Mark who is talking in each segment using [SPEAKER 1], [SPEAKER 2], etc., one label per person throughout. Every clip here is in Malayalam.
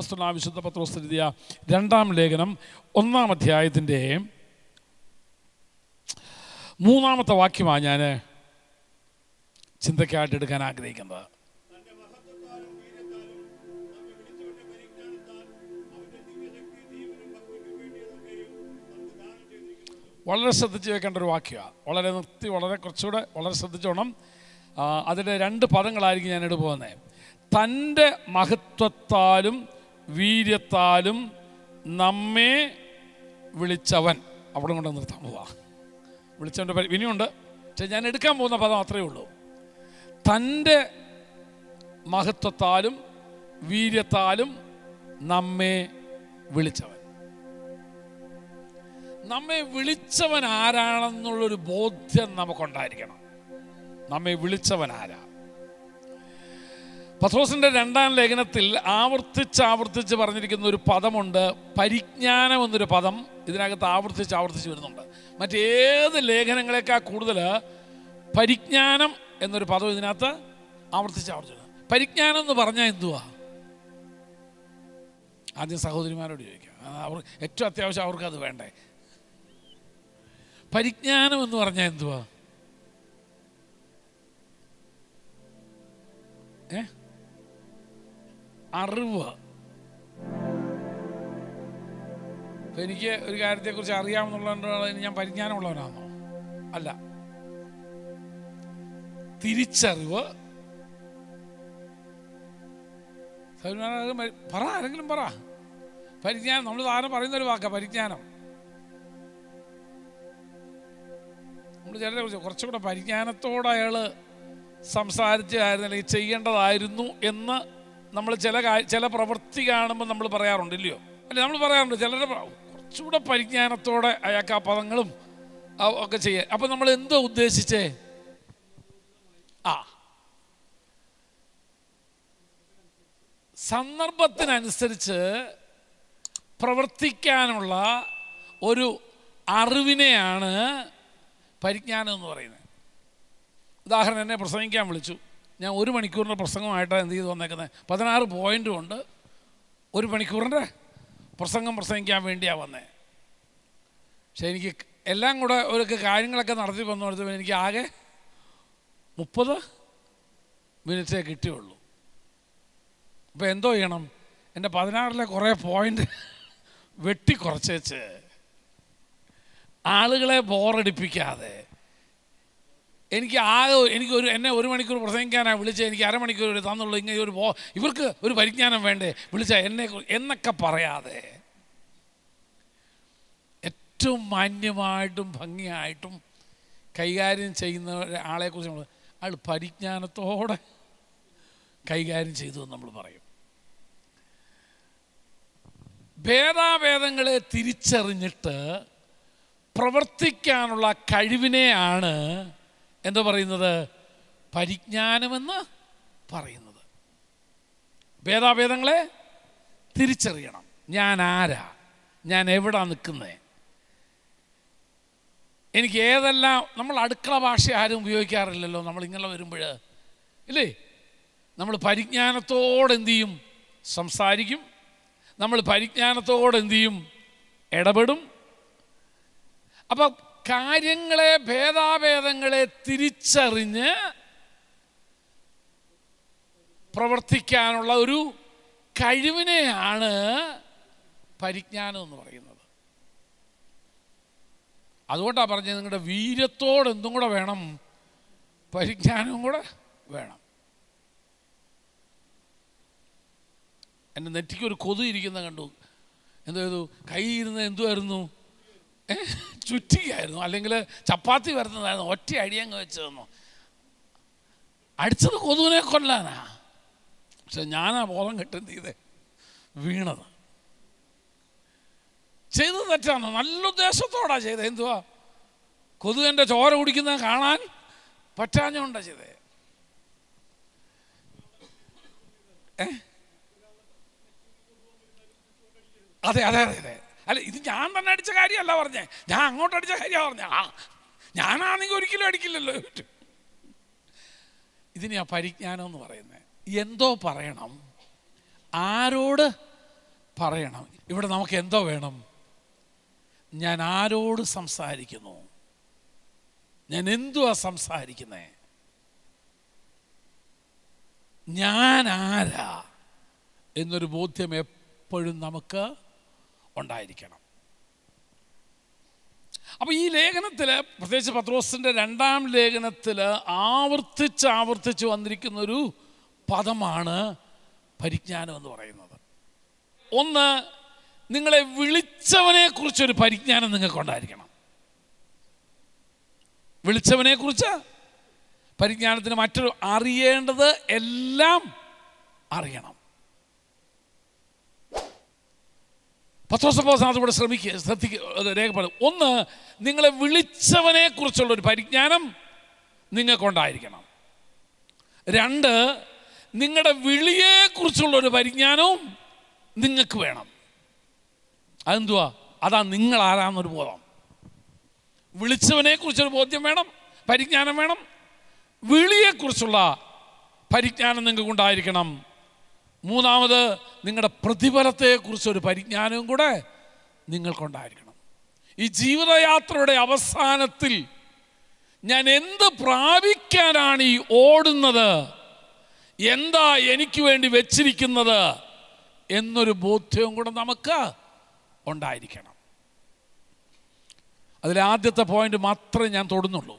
[SPEAKER 1] അപ്പോസ്തലനായ വിശുദ്ധ പത്രോസ് എഴുതിയ 2-ാം ലേഖനം 1-ാം അധ്യായത്തിൻ്റെ 3-ാമത്തെ വാക്യമാണ് ഞാൻ ചിന്തയ്ക്കായിട്ട് എടുക്കാൻ ആഗ്രഹിക്കുന്നത്. വളരെ ശ്രദ്ധിച്ച് വെക്കേണ്ട ഒരു വാക്യമാണ്. വളരെ നിർത്തി കുറച്ചുകൂടെ വളരെ ശ്രദ്ധിച്ചോണം. അതിൻ്റെ 2 പദങ്ങളായിരിക്കും ഞാൻ പോകുന്നത്. തൻ്റെ മഹത്വത്താലും വീര്യത്താലും നമ്മെ വിളിച്ചവൻ. അവിടെ കൊണ്ട് നിർത്താൻ പോവാ. വിളിച്ചവൻ്റെ ഇനിയുണ്ട്, പക്ഷെ ഞാൻ എടുക്കാൻ പോകുന്ന പദം അത്രയേ ഉള്ളൂ. തൻ്റെ മഹത്വത്താലും വീര്യത്താലും നമ്മെ വിളിച്ചവൻ. നമ്മെ വിളിച്ചവൻ ആരാണെന്നുള്ളൊരു ബോധ്യം നമുക്കുണ്ടായിരിക്കണം. നമ്മെ വിളിച്ചവൻ ആരാ? പത്രോസിൻ്റെ 2-ാം ലേഖനത്തിൽ ആവർത്തിച്ച് പറഞ്ഞിരിക്കുന്ന ഒരു പദമുണ്ട്. പരിജ്ഞാനം എന്നൊരു പദം ഇതിനകത്ത് ആവർത്തിച്ച് വരുന്നുണ്ട്. മറ്റേത് ലേഖനങ്ങളെക്കാൾ കൂടുതൽ പരിജ്ഞാനം എന്നൊരു പദം ഇതിനകത്ത് ആവർത്തിച്ച്. പരിജ്ഞാനം എന്ന് പറഞ്ഞാൽ എന്തുവാ? ആദ്യം സഹോദരിമാരോട് ചോദിക്കാം. അവർ ഏറ്റവും അത്യാവശ്യം അവർക്കത് വേണ്ടേ. പരിജ്ഞാനം എന്ന് പറഞ്ഞാൽ എന്തുവാ? അറിവ്. എനിക്ക് ഒരു കാര്യത്തെക്കുറിച്ച് അറിയാമെന്നുള്ളതുകൊണ്ടാണ് ഞാൻ പരിജ്ഞാനമുള്ളവനാണോ? അല്ല. തിരിച്ചറിവ്. പറ, ആരെങ്കിലും പറ. പരിജ്ഞാനം നമ്മൾ താരം പറയുന്നൊരു വാക്കാ പരിജ്ഞാനം. നമ്മൾ ചിലരെ കുറിച്ച് കുറച്ചുകൂടെ പരിജ്ഞാനത്തോടെ അയാൾ സംസാരിച്ചായിരുന്നു അല്ലെങ്കിൽ ചെയ്യേണ്ടതായിരുന്നു എന്ന് നമ്മൾ ചില പ്രവൃത്തി കാണുമ്പോൾ നമ്മൾ പറയാറുണ്ട്, ഇല്ലയോ? അല്ലെ, നമ്മൾ പറയാറുണ്ട് ചിലരുടെ കുറച്ചുകൂടെ പരിജ്ഞാനത്തോടെ അയാൾക്ക് ആ പദങ്ങളും ഒക്കെ ചെയ്യാൻ. അപ്പം നമ്മൾ എന്തോ ഉദ്ദേശിച്ചേ? സന്ദർഭത്തിനനുസരിച്ച് പ്രവർത്തിക്കാനുള്ള ഒരു അറിവിനെയാണ് പരിജ്ഞാനം എന്ന് പറയുന്നത്. ഉദാഹരണം, എന്നെ പ്രസംഗിക്കാൻ വിളിച്ചു. ഞാൻ 1 മണിക്കൂറിൻ്റെ പ്രസംഗമായിട്ടാണ് എന്ത് ചെയ്ത് വന്നേക്കുന്നത്. 16 പോയിൻ്റും ഉണ്ട്. 1 മണിക്കൂറിൻ്റെ പ്രസംഗിക്കാൻ വേണ്ടിയാണ് വന്നത്. പക്ഷെ എനിക്ക് എല്ലാം കൂടെ ഒരു കാര്യങ്ങളൊക്കെ നടത്തി വന്നു കൊടുത്തപ്പോൾ എനിക്ക് ആകെ 30 മിനിറ്റേ കിട്ടിയുള്ളൂ. അപ്പോൾ എന്തോ ചെയ്യണം? എൻ്റെ 16-ലെ കുറേ പോയിൻ്റ് വെട്ടിക്കുറച്ച് ആളുകളെ ബോറടിപ്പിക്കാതെ എന്നെ 1 മണിക്കൂർ പ്രസംഗിക്കാനാണ് വിളിച്ചത്, എനിക്ക് അരമണിക്കൂർ തന്നുള്ളൂ. ഇങ്ങനെ ഇവർക്ക് ഒരു പരിജ്ഞാനം വേണ്ടേ വിളിച്ച എന്നെ എന്നൊക്കെ പറയാതെ ഏറ്റവും മാന്യമായിട്ടും ഭംഗിയായിട്ടും കൈകാര്യം ചെയ്യുന്ന ആളെക്കുറിച്ച് നമ്മൾ അയാൾ പരിജ്ഞാനത്തോടെ കൈകാര്യം ചെയ്തു എന്ന് നമ്മൾ പറയും. ഭേദാഭേദങ്ങളെ തിരിച്ചറിഞ്ഞിട്ട് പ്രവർത്തിക്കാനുള്ള കഴിവിനെയാണ് എന്താ പറയുന്നത്? പരിജ്ഞാനമെന്ന് പറയുന്നത്. ഭേദാഭേദങ്ങളെ തിരിച്ചറിയണം. ഞാൻ ആരാ, ഞാൻ എവിടെ നിൽക്കുന്നത്, എനിക്ക് ഏതെല്ലാം. നമ്മൾ അടുക്കള ഭാഷ ആരും ഉപയോഗിക്കാറില്ലല്ലോ നമ്മളിങ്ങനെ വരുമ്പോൾ, ഇല്ലേ? നമ്മൾ പരിജ്ഞാനത്തോടെ എന്തു ചെയ്യും? സംസാരിക്കും. നമ്മൾ പരിജ്ഞാനത്തോടെ എന്തു ചെയ്യും? ഇടപെടും. അപ്പം ഭേദാഭേദങ്ങളെ തിരിച്ചറിഞ്ഞ് പ്രവർത്തിക്കാനുള്ള ഒരു കഴിവിനെയാണ് പരിജ്ഞാനം എന്ന് പറയുന്നത്. അതുകൊണ്ടാണ് പറഞ്ഞത് നിങ്ങളുടെ വീര്യത്തോട് എന്തും കൂടെ വേണം, പരിജ്ഞാനവും കൂടെ വേണം. എൻ്റെ നെറ്റിക്കൊരു കൊതു ഇരിക്കുന്ന കണ്ടു. എന്തോ ചെയ്തു? കൈ ഇരുന്ന് എന്തുമായിരുന്നു? ചുറ്റിക്കായിരുന്നു, അല്ലെങ്കിൽ ചപ്പാത്തി വരുന്നതായിരുന്നു. ഒറ്റ അടിയങ്ങ് വെച്ച് തന്നു. അടിച്ചത് കൊതുവിനെ കൊല്ലാനാ. പക്ഷെ ഞാനാ ബോധം കെട്ടെന്ത് ചെയ്തേ വീണത്. ചെയ്തത് തെറ്റാണോ? നല്ല ഉദ്ദേശത്തോടാ ചെയ്തത്. എന്തുവാ? കൊതുവിൻ്റെ ചോര കുടിക്കുന്നത് കാണാൻ പറ്റാഞ്ഞോണ്ടാ ചെയ്തേ. അതെ അതെ അതെ അതെ. അല്ല, ഇത് ഞാൻ തന്നെ അടിച്ച കാര്യമല്ല പറഞ്ഞേ, ഞാൻ അങ്ങോട്ട് അടിച്ച കാര്യമാണ് പറഞ്ഞേ. ഞാനാണെങ്കിൽ ഒരിക്കലും അടിക്കില്ലല്ലോ. ഇതിനെയാ പരിജ്ഞാനം എന്ന് പറയുന്നത്. എന്തോ പറയണം, ആരോട് പറയണം. ഇവിടെ നമുക്ക് എന്തോ വേണം? ഞാൻ ആരോട് സംസാരിക്കുന്നു, ഞാൻ എന്തുവാ സംസാരിക്കുന്നേ, ഞാൻ ആരാ എന്നൊരു ബോധ്യം എപ്പോഴും നമുക്ക് ഉണ്ടായിരിക്കണം. അപ്പോൾ ഈ ലേഖനത്തിൽ, പ്രത്യേകിച്ച് പത്രോസിൻ്റെ 2-ാം ലേഖനത്തിൽ ആവർത്തിച്ച് വന്നിരിക്കുന്നൊരു പദമാണ് പരിജ്ഞാനം എന്ന് പറയുന്നത്. ഒന്ന്, നിങ്ങളെ വിളിച്ചവനെ കുറിച്ചൊരു പരിജ്ഞാനം നിങ്ങൾക്കുണ്ടായിരിക്കണം. വിളിച്ചവനെ കുറിച്ച് പരിജ്ഞാനത്തിന് മറ്റൊരു അറിയേണ്ടത് എല്ലാം അറിയണം. പത്രോസ് അതുകൂടെ രേഖപ്പെടും. ഒന്ന്, നിങ്ങളെ വിളിച്ചവനെ കുറിച്ചുള്ളൊരു പരിജ്ഞാനം നിങ്ങൾക്കുണ്ടായിരിക്കണം. 2, നിങ്ങളുടെ വിളിയെക്കുറിച്ചുള്ളൊരു പരിജ്ഞാനവും നിങ്ങൾക്ക് വേണം. അതെന്തുവാ? അതാ നിങ്ങൾ ആരാന്നൊരു ബോധം. വിളിച്ചവനെ കുറിച്ചൊരു ബോധ്യം വേണം, പരിജ്ഞാനം വേണം. വിളിയെക്കുറിച്ചുള്ള പരിജ്ഞാനം നിങ്ങൾക്കുണ്ടായിരിക്കണം. 3, നിങ്ങളുടെ പ്രതിഫലത്തെക്കുറിച്ചൊരു പരിജ്ഞാനവും കൂടെ നിങ്ങൾക്കുണ്ടായിരിക്കണം. ഈ ജീവിതയാത്രയുടെ അവസാനത്തിൽ ഞാൻ എന്ത് പ്രാപിക്കാനാണ് ഈ ഓടുന്നത്, എന്താ എനിക്ക് വേണ്ടി വെച്ചിരിക്കുന്നത് എന്നൊരു ബോധ്യവും കൂടെ നമുക്ക് ഉണ്ടായിരിക്കണം. അതിലെ ആദ്യത്തെ പോയിന്റ് മാത്രമേ ഞാൻ തൊടുന്നുള്ളൂ.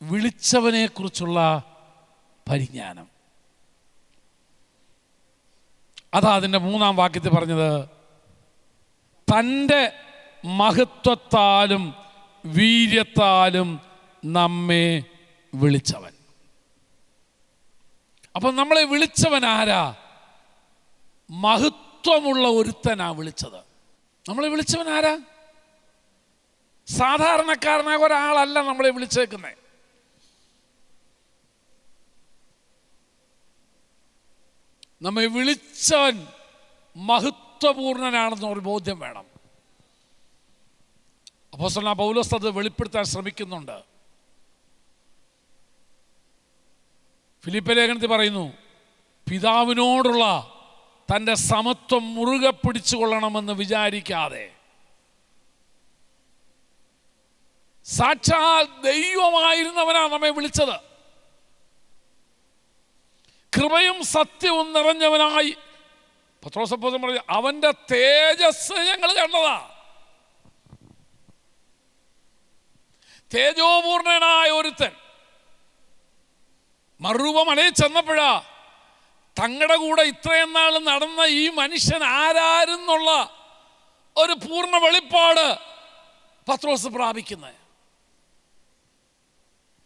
[SPEAKER 1] വിളിച്ചവനെ കുറിച്ചുള്ള പരിജ്ഞാനം. അതാ അതിൻ്റെ 3-ാം വാക്യത്തിൽ പറഞ്ഞത്, തൻ്റെ മഹത്വത്താലും വീര്യത്താലും നമ്മെ വിളിച്ചവൻ. അപ്പം നമ്മളെ വിളിച്ചവൻ ആരാ? മഹത്വമുള്ള ഒരുത്തനാ വിളിച്ചത്. നമ്മളെ വിളിച്ചവൻ ആരാ? സാധാരണക്കാരനായ ഒരാളല്ല നമ്മളെ വിളിച്ചേക്കുന്നേ. നമ്മെ വിളിച്ചവൻ മഹത്വപൂർണനാണെന്ന് ഒരു ബോധ്യം വേണം. അപ്പോസ്തലനായ പൗലോസ് അത് വെളിപ്പെടുത്താൻ ശ്രമിക്കുന്നുണ്ട്. ഫിലിപ്പി ലേഖനത്തിൽ പറയുന്നു, പിതാവിനോടുള്ള തൻ്റെ സമത്വം മുറുകെ പിടിച്ചുകൊള്ളണമെന്ന് വിചാരിക്കാതെ, സാക്ഷാൽ ദൈവമായിരുന്നവനാ നമ്മെ വിളിച്ചത്. കൃപയും സത്യവും നിറഞ്ഞവനായി പത്രോസ് അപ്പോസ്തലൻ പറഞ്ഞു, അവൻ്റെ തേജസ് ഞങ്ങൾ കണ്ടതാ. തേജോപൂർണനായ ഒരുത്തൻ മറുരൂപമലയിൽ ചെന്നപ്പോഴാ തങ്ങളുടെ കൂടെ ഇത്രയും നാൾ നടന്ന ഈ മനുഷ്യൻ ആരാരെന്നുള്ള ഒരു പൂർണ്ണ വെളിപ്പാട് പത്രോസ് പ്രാപിക്കുന്നത്.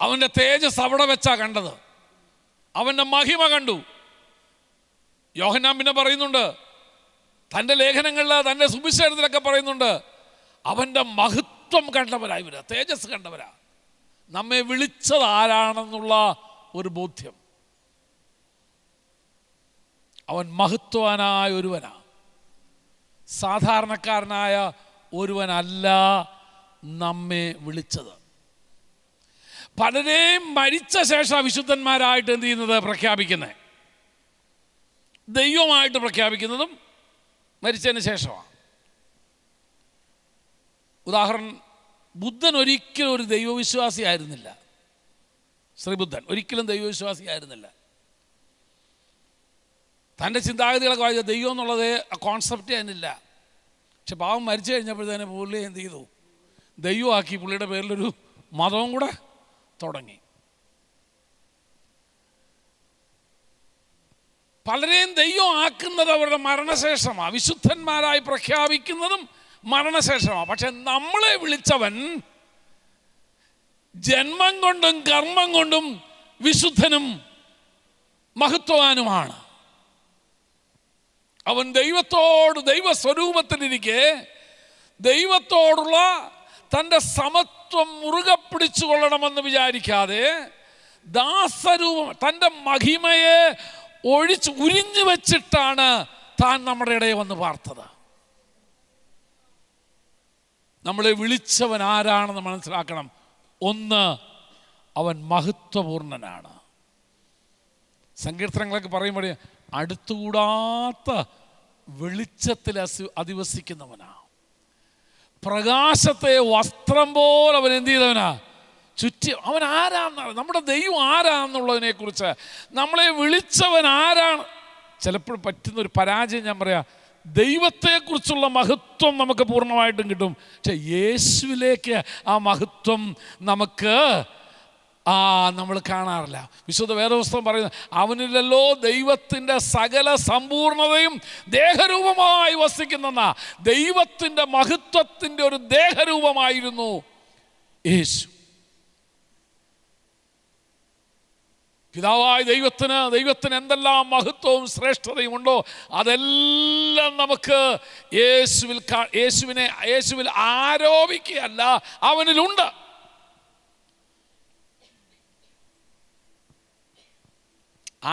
[SPEAKER 1] അവൻ്റെ തേജസ് അവിടെ വെച്ചാ കണ്ടത്, അവൻ്റെ മഹിമ കണ്ടു. യോഹന്നാൻ പിന്നെ പറയുന്നുണ്ട്, തൻ്റെ ലേഖനങ്ങളിൽ, തൻ്റെ സുവിശേഷത്തിലൊക്കെ പറയുന്നുണ്ട്, അവൻ്റെ മഹത്വം കണ്ടവരാ ഇവരാ, തേജസ് കണ്ടവരാ. നമ്മെ വിളിച്ചത് ആരാണെന്നുള്ള ഒരു ബോധ്യം. അവൻ മഹത്വവാനായ ഒരുവനാ, സാധാരണക്കാരനായ ഒരുവനല്ല നമ്മെ വിളിച്ചത്. പലരെയും മരിച്ച ശേഷം വിശുദ്ധന്മാരായിട്ട് എന്ത് ചെയ്യുന്നത്? പ്രഖ്യാപിക്കുന്നത്. ദൈവമായിട്ട് പ്രഖ്യാപിക്കുന്നതും മരിച്ചതിന് ശേഷമാണ്. ഉദാഹരണം, ബുദ്ധൻ ഒരിക്കലും ഒരു ദൈവവിശ്വാസി ആയിരുന്നില്ല. ശ്രീബുദ്ധൻ ഒരിക്കലും ദൈവവിശ്വാസി ആയിരുന്നില്ല. തൻ്റെ ചിന്താഗതികളൊക്കെ വായിച്ച ദൈവം എന്നുള്ളത് കോൺസെപ്റ്റ് അതിനില്ല. പക്ഷെ പാവം മരിച്ചു കഴിഞ്ഞപ്പോഴത്തേന് പുള്ളി എന്ത് ചെയ്തു? ദൈവമാക്കി. പുള്ളിയുടെ പേരിലൊരു മതവും കൂടെ തുടങ്ങി. പലരെയും ദൈവം ആക്കുന്നത് അവരുടെ മരണശേഷമാണ്. വിശുദ്ധന്മാരായി പ്രഖ്യാപിക്കുന്നതും മരണശേഷമാണ്. പക്ഷെ നമ്മളെ വിളിച്ചവൻ ജന്മം കൊണ്ടും കർമ്മം കൊണ്ടും വിശുദ്ധനും മഹത്വവാനുമാണ്. അവൻ ദൈവസ്വരൂപത്തിലിരിക്കെ ദൈവത്തോടുള്ള തൻ്റെ സമത്വം മുറുകെ പിടിച്ചുകൊള്ളണമെന്ന് വിചാരിക്കാതെ ദാസരൂപം, തൻ്റെ മഹിമയെ ഉരിഞ്ഞു വെച്ചിട്ടാണ് താൻ നമ്മുടെ ഇടയിൽ വന്ന് പാർത്തത്. നമ്മളെ വിളിച്ചവൻ ആരാണെന്ന് മനസ്സിലാക്കണം. ഒന്ന്, അവൻ മഹത്വപൂർണനാണ്. സങ്കീർത്തനങ്ങളൊക്കെ പറയുമ്പോൾ അടുത്തുകൂടാത്ത വെളിച്ചത്തിൽ അധിവസിക്കുന്നവനാ. പ്രകാശത്തെ വസ്ത്രം പോലെ അവൻ എന്ത് ചെയ്തവനാ? ചുറ്റി. അവൻ ആരാന്നാണ്, നമ്മുടെ ദൈവം ആരാന്നുള്ളതിനെ കുറിച്ച്, നമ്മളെ വിളിച്ചവൻ ആരാണ്. ചിലപ്പോൾ പറ്റുന്നൊരു പരാജയം ഞാൻ പറയാം, ദൈവത്തെക്കുറിച്ചുള്ള മഹത്വം നമുക്ക് പൂർണ്ണമായിട്ടും കിട്ടും, പക്ഷെ യേശുവിലേക്ക് ആ മഹത്വം നമ്മൾ കാണാറില്ല. വിശുദ്ധ വേദപുസ്തകം പറയുന്നത്, അവനിലല്ലോ ദൈവത്തിൻ്റെ സകല സമ്പൂർണതയും ദേഹരൂപമായി വസിക്കുന്ന, ദൈവത്തിൻ്റെ മഹത്വത്തിൻ്റെ ഒരു ദേഹരൂപമായിരുന്നു യേശു. പിതാവായ ദൈവത്തിന് എന്തെല്ലാം മഹത്വവും ശ്രേഷ്ഠതയും ഉണ്ടോ അതെല്ലാം നമുക്ക് യേശുവിൽ ആരോപിക്കുകയല്ല, അവനിലുണ്ട്.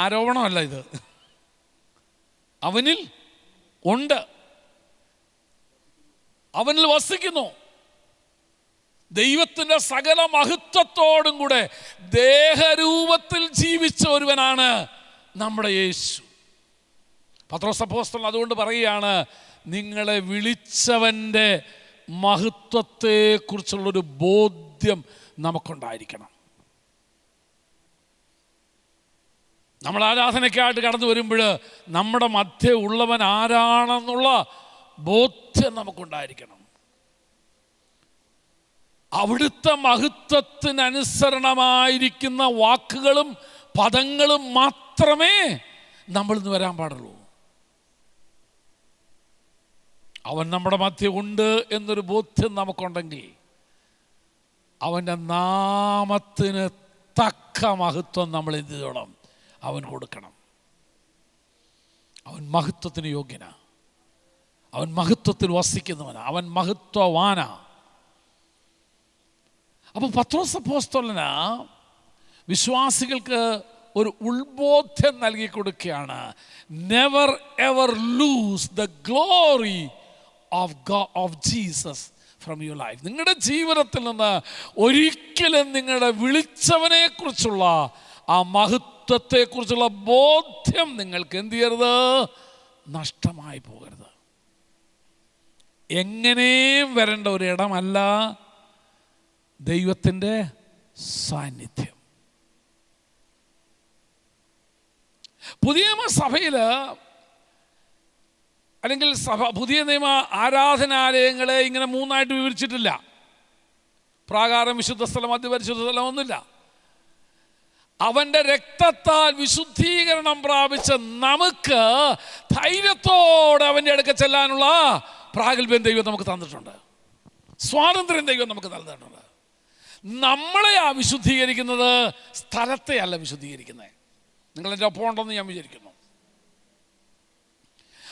[SPEAKER 1] ആരോപണമല്ല ഇത്, അവനിൽ ഉണ്ട്, അവനിൽ വസിക്കുന്നു. ദൈവത്തിൻ്റെ സകല മഹത്വത്തോടും കൂടെ ദേഹരൂപത്തിൽ ജീവിച്ച ഒരുവനാണ് നമ്മുടെ യേശു. പത്രോസ് അപ്പോസ്തലൻ അതുകൊണ്ട് പറയുകയാണ്, നിങ്ങളെ വിളിച്ചവൻ്റെ മഹത്വത്തെക്കുറിച്ചുള്ളൊരു ബോധ്യം നമുക്കുണ്ടായിരിക്കണം. നമ്മൾ ആരാധനയ്ക്കായിട്ട് കടന്നു വരുമ്പോൾ നമ്മുടെ മധ്യേ ഉള്ളവൻ ആരാണെന്നുള്ള ബോധ്യം നമുക്കുണ്ടായിരിക്കണം. അവിടുത്തെ മഹത്വത്തിനനുസരണമായിരിക്കുന്ന വാക്കുകളും പദങ്ങളും മാത്രമേ നമ്മളിന്ന് വരാൻ പാടുള്ളൂ. അവൻ നമ്മുടെ മധ്യേ ഉണ്ട് എന്നൊരു ബോധ്യം നമുക്കുണ്ടെങ്കിൽ അവൻ്റെ നാമത്തിന് തക്ക മഹത്വം നമ്മൾ എന്ത് ചെയ്യണം? അവൻ കൊടുക്കണം. അവൻ മഹത്വത്തിന് യോഗ്യനാ, അവൻ മഹത്വത്തിൽ വസിക്കുന്നവനാ, അവൻ മഹത്വവാനാ. അപ്പോൾ പത്രോസ് അപ്പോസ്തലന് വിശ്വാസികൾക്ക് ഒരു ഉത്ബോധ്യം നൽകി കൊടുക്കുകയാണ്. Never ever lose the glory of Jesus from your life. നിങ്ങളുടെ ജീവിതത്തിൽ നിന്ന് ഒരിക്കലും നിങ്ങളുടെ വിളിച്ചവനെ കുറിച്ചുള്ള ആ മഹത്വത്തെക്കുറിച്ചുള്ള ബോധ്യം നിങ്ങൾക്ക് എന്ത് ചെയ്യരുത്? നഷ്ടമായി പോകരുത്. എങ്ങനെയും വരേണ്ട ഒരു ഇടമല്ല ദൈവത്തിൻ്റെ സാന്നിധ്യം. പുതിയ നിയമസഭയിൽ അല്ലെങ്കിൽ പുതിയ നിയമ ആരാധനാലയങ്ങളെ ഇങ്ങനെ മൂന്നായിട്ട് വിവരിച്ചിട്ടില്ല. പ്രാകാരം, വിശുദ്ധ സ്ഥലം, അതിപരിശുദ്ധ സ്ഥലം ഒന്നുമില്ല. അവൻ്റെ രക്തത്താൽ വിശുദ്ധീകരണം പ്രാപിച്ച നമുക്ക് ധൈര്യത്തോടെ അവൻ്റെ അടുക്ക ചെല്ലാനുള്ള പ്രാഗൽഭ്യം ദൈവം നമുക്ക് തന്നിട്ടുണ്ട്. സ്വാതന്ത്ര്യം ദൈവം നമുക്ക് തന്നിട്ടുണ്ട്. നമ്മളെ വിശുദ്ധീകരിക്കുന്നത് സ്ഥലത്തെ അല്ല വിശുദ്ധീകരിക്കുന്നത്. നിങ്ങളെൻ്റെ ഒപ്പം ഉണ്ടെന്ന് ഞാൻ വിചാരിക്കുന്നു.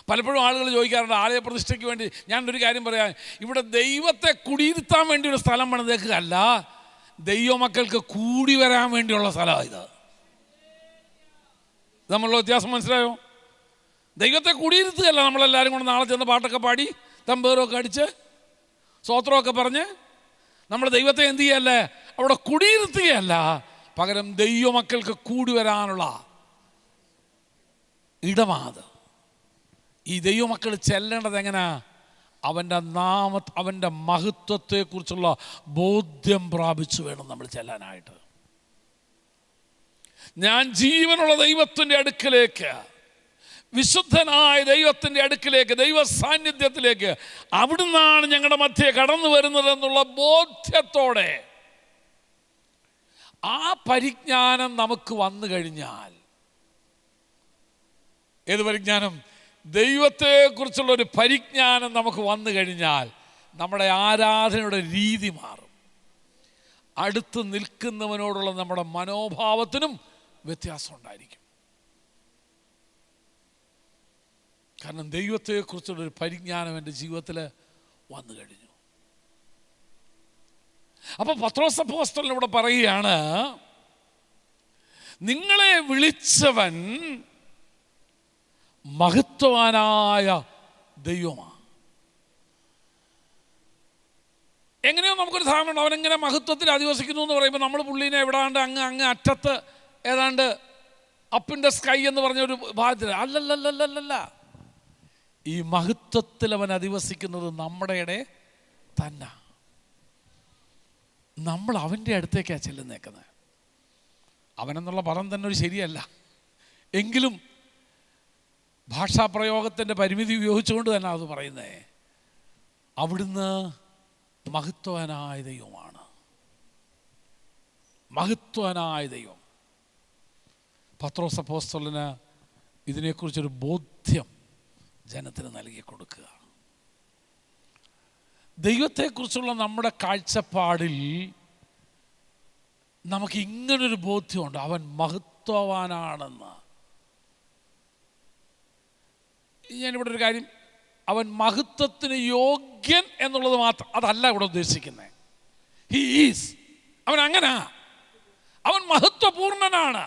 [SPEAKER 1] പലപ്പോഴും ആളുകൾ ചോദിക്കാറുണ്ട്, ആലയ പ്രതിഷ്ഠയ്ക്ക് വേണ്ടി. ഞാനൊരു കാര്യം പറയാം, ഇവിടെ ദൈവത്തെ കുടിയിരുത്താൻ വേണ്ടി ഒരു സ്ഥലം പണിതേക്കുകയല്ല, ദൈവമക്കൾക്ക് കൂടി വരാൻ വേണ്ടിയുള്ള സ്ഥലമാണ് ഇത്. നമ്മളുള്ള വ്യത്യാസം മനസ്സിലായോ? ദൈവത്തെ കുടിയിരുത്തുകയല്ല നമ്മളെല്ലാവരും കൂടെ നാളെ ചെന്ന് പാട്ടൊക്കെ പാടി തമ്പേറൊക്കെ അടിച്ച് സ്തോത്രമൊക്കെ പറഞ്ഞ് നമ്മൾ ദൈവത്തെ എന്ത് ചെയ്യല്ലേ? അവിടെ കുടിയിരുത്തുകയല്ല, പകരം ദൈവമക്കൾക്ക് കൂടി വരാനുള്ള ഇടമാത്. ഈ ദൈവമക്കൾ ചെല്ലേണ്ടത് എങ്ങനെയാ? അവൻ്റെ മഹത്വത്തെക്കുറിച്ചുള്ള ബോധ്യം പ്രാപിച്ചു വേണം നമ്മൾ ചെല്ലാനായിട്ട്. ഞാൻ ജീവനുള്ള ദൈവത്തിൻ്റെ അടുക്കലേക്ക്, വിശുദ്ധനായ ദൈവത്തിൻ്റെ അടുക്കിലേക്ക്, ദൈവ സാന്നിധ്യത്തിലേക്ക് അവിടുന്നാണ് ഞങ്ങളുടെ മധ്യേ കടന്നു വരുന്നതെന്നുള്ള ബോധ്യത്തോടെ ആ പരിജ്ഞാനം നമുക്ക് വന്നു കഴിഞ്ഞാൽ, ഏത് പരിജ്ഞാനം? ദൈവത്തെക്കുറിച്ചുള്ളൊരു പരിജ്ഞാനം നമുക്ക് വന്നു കഴിഞ്ഞാൽ നമ്മുടെ ആരാധനയുടെ രീതി മാറും. അടുത്ത് നിൽക്കുന്നവനോടുള്ള നമ്മുടെ മനോഭാവത്തിനും വ്യത്യാസം ഉണ്ടായിരിക്കും. കാരണം ദൈവത്തെക്കുറിച്ചുള്ളൊരു പരിജ്ഞാനം എൻ്റെ ജീവിതത്തിൽ വന്നു കഴിഞ്ഞു. അപ്പോൾ പത്രോസ് അപ്പോസ്തലൻ ഇവിടെ പറയുകയാണ്, നിങ്ങളെ വിളിച്ചവൻ മഹത്വവാനായ ദൈവമാണ്. എങ്ങനെയോ നമുക്കൊരു ധാരണ, അവനെങ്ങനെ മഹത്വത്തിൽ അധിവസിക്കുന്നു എന്ന് പറയുമ്പോൾ നമ്മൾ പുള്ളീനെ എവിടാണ്ട് അങ്ങ് അറ്റത്ത് ഏതാണ്ട് അപ്പ് ഇൻ ദ സ്കൈ എന്ന് പറഞ്ഞൊരു ഭാഗത്തിൽ അല്ലല്ലല്ലല്ല. ഈ മഹത്വത്തിൽ അവൻ അധിവസിക്കുന്നത് നമ്മുടെ ഇടയിൽ തന്നെ. നമ്മൾ അവൻ്റെ അടുത്തേക്കാണ് ചെല്ലുന്നേക്കുന്നത്. അവനെന്നുള്ള പദം തന്നെ ഒരു ശരിയല്ല, എങ്കിലും ഭാഷാപ്രയോഗത്തിൻ്റെ പരിമിതി ഉപയോഗിച്ചുകൊണ്ട് തന്നെ അത് പറയുന്നേ. അവിടുന്ന് മഹത്വനായ ദൈവമാണ്, മഹത്വനായ ദൈവം. പത്രോസ് അപ്പോസ്തലന് ഇതിനെക്കുറിച്ചൊരു ബോധ്യം ജനത്തിന് നൽകി കൊടുക്കുക. ദൈവത്തെക്കുറിച്ചുള്ള നമ്മുടെ കാഴ്ചപ്പാടിൽ നമുക്ക് ഇങ്ങനൊരു ബോധ്യമുണ്ട്, അവൻ മഹത്വവാനാണെന്ന്. ഞാനിവിടെ ഒരു കാര്യം, അവൻ മഹത്വത്തിന് യോഗ്യൻ എന്നുള്ളത് മാത്രം അതല്ല ഇവിടെ ഉദ്ദേശിക്കുന്നത്. ഹി ഈസ്, അവൻ അങ്ങനാ, അവൻ മഹത്വപൂർണനാണ്,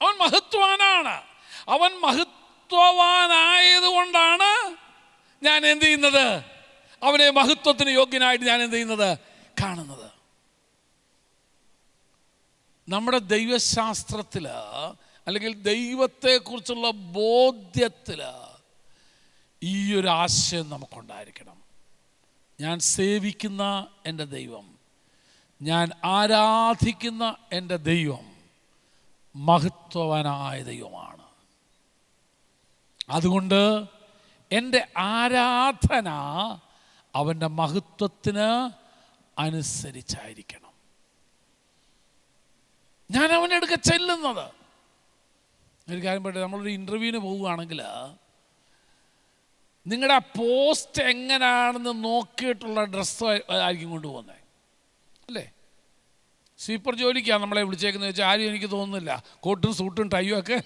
[SPEAKER 1] അവൻ മഹത്വവാനാണ്. അവൻ മഹത്വവാനായതുകൊണ്ടാണ് ഞാൻ എന്ത് ചെയ്യുന്നത്, അവനെ മഹത്വത്തിന് യോഗ്യനായിട്ട് ഞാൻ എന്ത് ചെയ്യുന്നത്, കാണുന്നത്. നമ്മുടെ ദൈവശാസ്ത്രത്തിൽ അല്ലെങ്കിൽ ദൈവത്തെക്കുറിച്ചുള്ള ബോധ്യത്തിൽ ഈ ഒരു ആശയം നമുക്കുണ്ടായിരിക്കണം. ഞാൻ സേവിക്കുന്ന എൻ്റെ ദൈവം, ഞാൻ ആരാധിക്കുന്ന എൻ്റെ ദൈവം മഹത്വവാനായ ദൈവമാണ്. അതുകൊണ്ട് എൻ്റെ ആരാധന അവൻ്റെ മഹത്വത്തിന് അനുസരിച്ചായിരിക്കണം. ഞാൻ അവൻ്റെ അടുക്ക ചെല്ലുന്നത്. ഒരു കാര്യം പറയട്ടെ, നമ്മളൊരു ഇൻ്റർവ്യൂവിന് പോവുകയാണെങ്കിൽ നിങ്ങളുടെ ആ പോസ്റ്റ് എങ്ങനെയാണെന്ന് നോക്കിയിട്ടുള്ള ഡ്രസ്സ് ആയിരിക്കും കൊണ്ടുപോകുന്നത്, അല്ലേ? സ്വീപ്പർ ജോലിക്കാണ് നമ്മളെ വിളിച്ചേക്കുന്നത് വെച്ചാൽ ആരും എനിക്ക് തോന്നുന്നില്ല കോട്ടും സൂട്ടും ടൈയും ഒക്കെ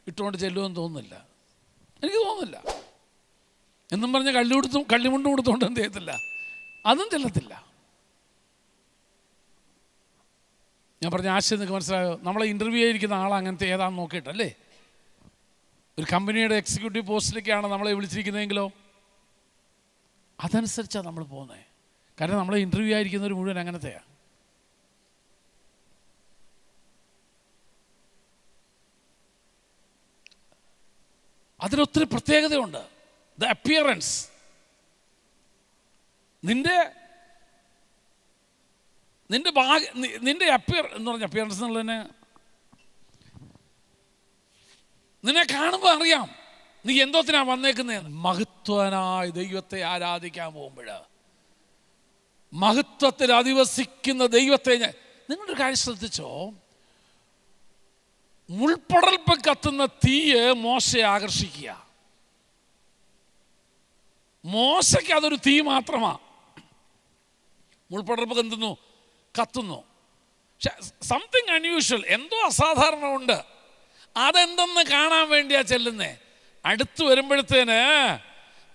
[SPEAKER 1] ഇട്ടുകൊണ്ട് ചെല്ലുമെന്ന് തോന്നുന്നില്ല, എനിക്ക് തോന്നുന്നില്ല. എന്നും പറഞ്ഞ് കള്ളിമുണ്ടും കൊടുത്തുകൊണ്ട് എന്ത് ചെയ്യത്തില്ല, അതും ചെല്ലത്തില്ല. ഞാൻ പറഞ്ഞ ആശയം നിങ്ങൾക്ക് മനസ്സിലായോ? നമ്മളെ ഇൻ്റർവ്യൂ ആയിരിക്കുന്ന ആൾ അങ്ങനത്തെ ഏതാണെന്ന് നോക്കിയിട്ടല്ലേ. ഒരു കമ്പനിയുടെ എക്സിക്യൂട്ടീവ് പോസ്റ്റിലേക്കാണ് നമ്മളെ വിളിച്ചിരിക്കുന്നതെങ്കിലോ അതനുസരിച്ചാണ് നമ്മൾ പോകുന്നത്. കാരണം നമ്മളെ ഇൻ്റർവ്യൂ ആയിരിക്കുന്നവർ മുഴുവൻ അങ്ങനത്തെയാണ്. അതിനൊത്തിരി പ്രത്യേകതയുണ്ട്. ദ അപ്പിയറൻസ്, നിന്റെ അപ്പിയർ എന്ന് പറഞ്ഞ അപ്പിയറൻസ് എന്നുള്ളതിന് നിന്നെ കാണുമ്പോൾ അറിയാം നീ എന്തോത്തിനാ വന്നേക്കുന്നത്. മഹത്വനായ ദൈവത്തെ ആരാധിക്കാൻ പോകുമ്പോൾ, മഹത്വത്തിൽ അധിവസിക്കുന്ന ദൈവത്തെ നിങ്ങളൊരു കാര്യം ശ്രദ്ധിച്ചോ, മുൾപ്പടർപ്പ് കത്തുന്ന തീയ് മോശയെ ആകർഷിക്കുക. മോശയ്ക്ക് അതൊരു തീ മാത്രമാണ്. മുൾപ്പടർപ്പ് കത്തുന്നു. പക്ഷെ സംതിങ് അൺയൂഷ്വൽ, എന്തോ അസാധാരണമുണ്ട്. അതെന്തെന്ന് കാണാൻ വേണ്ടിയാ ചെല്ലുന്നേ. അടുത്ത് വരുമ്പോഴത്തേന്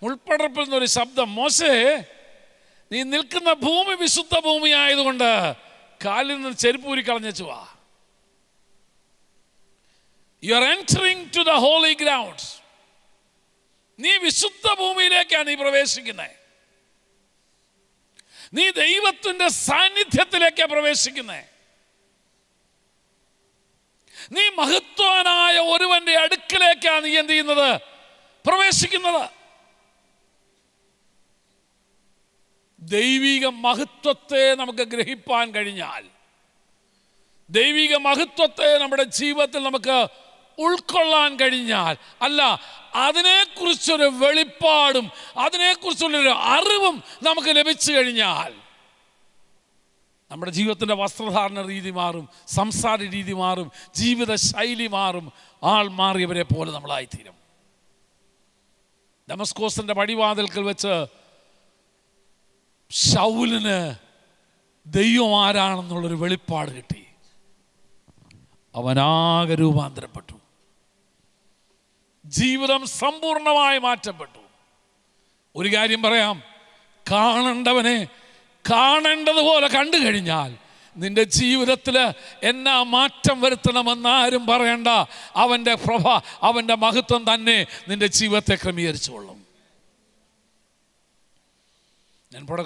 [SPEAKER 1] മുൾപ്പടർപ്പിൽ നിന്നൊരു ശബ്ദം, മോശേ നീ നിൽക്കുന്ന ഭൂമി വിശുദ്ധ ഭൂമി ആയതുകൊണ്ട് കാലിൽ നിന്ന് ചെരുപ്പൂരി കളഞ്ഞു വാ. You are entering to the holy grounds. നീ വിശുദ്ധ ഭൂമിയിലേക്കാണ് നീ പ്രവേശിക്കുന്നത്. നീ ദൈവത്തിന്റെ സാന്നിധ്യത്തിലേക്കാണ് പ്രവേശിക്കുന്നത്. നീ മഹത്വനായ ഒരുവന്റെ അടുക്കലേക്കാണ് നീ എന്ത് ചെയ്യുന്നത്, പ്രവേശിക്കുന്നത്. ദൈവിക മഹത്വത്തെ നമുക്ക് ഗ്രഹിപ്പാൻ കഴിഞ്ഞാൽ, ദൈവിക മഹത്വത്തെ നമ്മുടെ ജീവിതത്തിൽ നമുക്ക് ഉൾക്കൊള്ളാൻ കഴിഞ്ഞാൽ, അല്ല അതിനെക്കുറിച്ചൊരു വെളിപ്പാടും അതിനെക്കുറിച്ചുള്ളൊരു അറിവും നമുക്ക് ലഭിച്ചു കഴിഞ്ഞാൽ, നമ്മുടെ ജീവിതത്തിൻ്റെ വസ്ത്രധാരണ രീതി മാറും, സംസാര രീതി മാറും, ജീവിത ശൈലി മാറും, ആൾ മാറിയവരെ പോലെ നമ്മളായിത്തീരും. ദമസ്കോസിൻ്റെ പടിവാതിൽക്കൽ വെച്ച് ശൗലിന് ദൈവം ആരാണെന്നുള്ളൊരു വെളിപ്പാട് കിട്ടി. അവനാകെ രൂപാന്തരപ്പെട്ടു, ജീവിതം സമ്പൂർണമായി മാറ്റപ്പെട്ടു. ഒരു കാര്യം പറയാം, കാണേണ്ടവനെ കാണേണ്ടതുപോലെ കണ്ടു കഴിഞ്ഞാൽ നിന്റെ ജീവിതത്തിൽ എന്നാ മാറ്റം വരുത്തണമെന്നാരും പറയണ്ട. അവൻ്റെ പ്രഭ, അവൻ്റെ മഹത്വം തന്നെ നിന്റെ ജീവിതത്തെ ക്രമീകരിച്ചുകൊള്ളും. ഞാനിവിടെ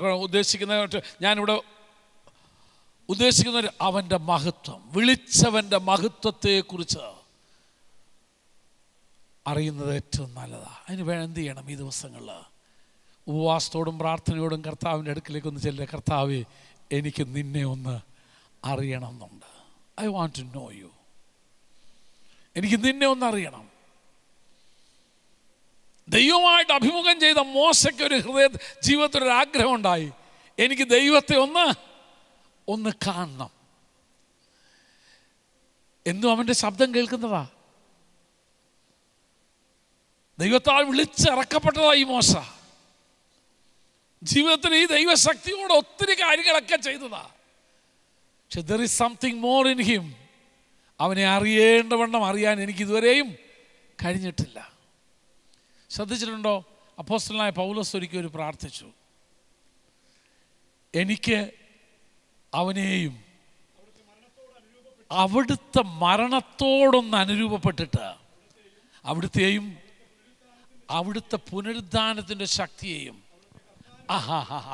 [SPEAKER 1] ഉദ്ദേശിക്കുന്ന അവൻ്റെ മഹത്വം, വിളിച്ചവൻ്റെ മഹത്വത്തെക്കുറിച്ച് അറിയുന്നത് ഏറ്റവും നല്ലതാണ്. അതിന് എന്ത് ചെയ്യണം? ഈ ദിവസങ്ങളിൽ ഉപവാസത്തോടും പ്രാർത്ഥനയോടും കർത്താവിൻ്റെ അടുക്കിലേക്ക് ഒന്ന് ചെല്ലുക. കർത്താവേ, എനിക്ക് നിന്നെ ഒന്ന് അറിയണം എന്നുണ്ട്. I want to know you. എനിക്ക് നിന്നെ ഒന്ന് അറിയണം. ദൈവമായിട്ട് അഭിമുഖം ചെയ്ത മോശയ്ക്ക് ഒരു ജീവിതത്തിലൊരു ആഗ്രഹം ഉണ്ടായി. എനിക്ക് ദൈവത്തെ ഒന്ന് കാണണം. എന്നും അവൻ്റെ ശബ്ദം കേൾക്കുന്നതാ. ദൈവത്താൽ വിളിച്ചിറക്കപ്പെട്ടതാ ഈ മോശ. ജീവിതത്തിൽ ഈ ദൈവശക്തിയോട് ഒത്തിരി കാര്യങ്ങളൊക്കെ ചെയ്തതാ. പക്ഷെ there is something more in him. അവനെ അറിയേണ്ടവണ്ണം അറിയാൻ എനിക്ക് ഇതുവരെയും കഴിഞ്ഞിട്ടില്ല. ശ്രദ്ധിച്ചിട്ടുണ്ടോ? അപ്പോസ്തലനായ പൗലോസ് ഒരിക്കൽ പ്രാർത്ഥിച്ചു, എനിക്ക് അവനെയും അവിടുത്തെ മരണത്തോടൊന്ന് അനുരൂപപ്പെട്ടിട്ട് അവിടുത്തെയും അവിടുത്തെ പുനരുദ്ധാനത്തിൻ്റെ ശക്തിയെയും,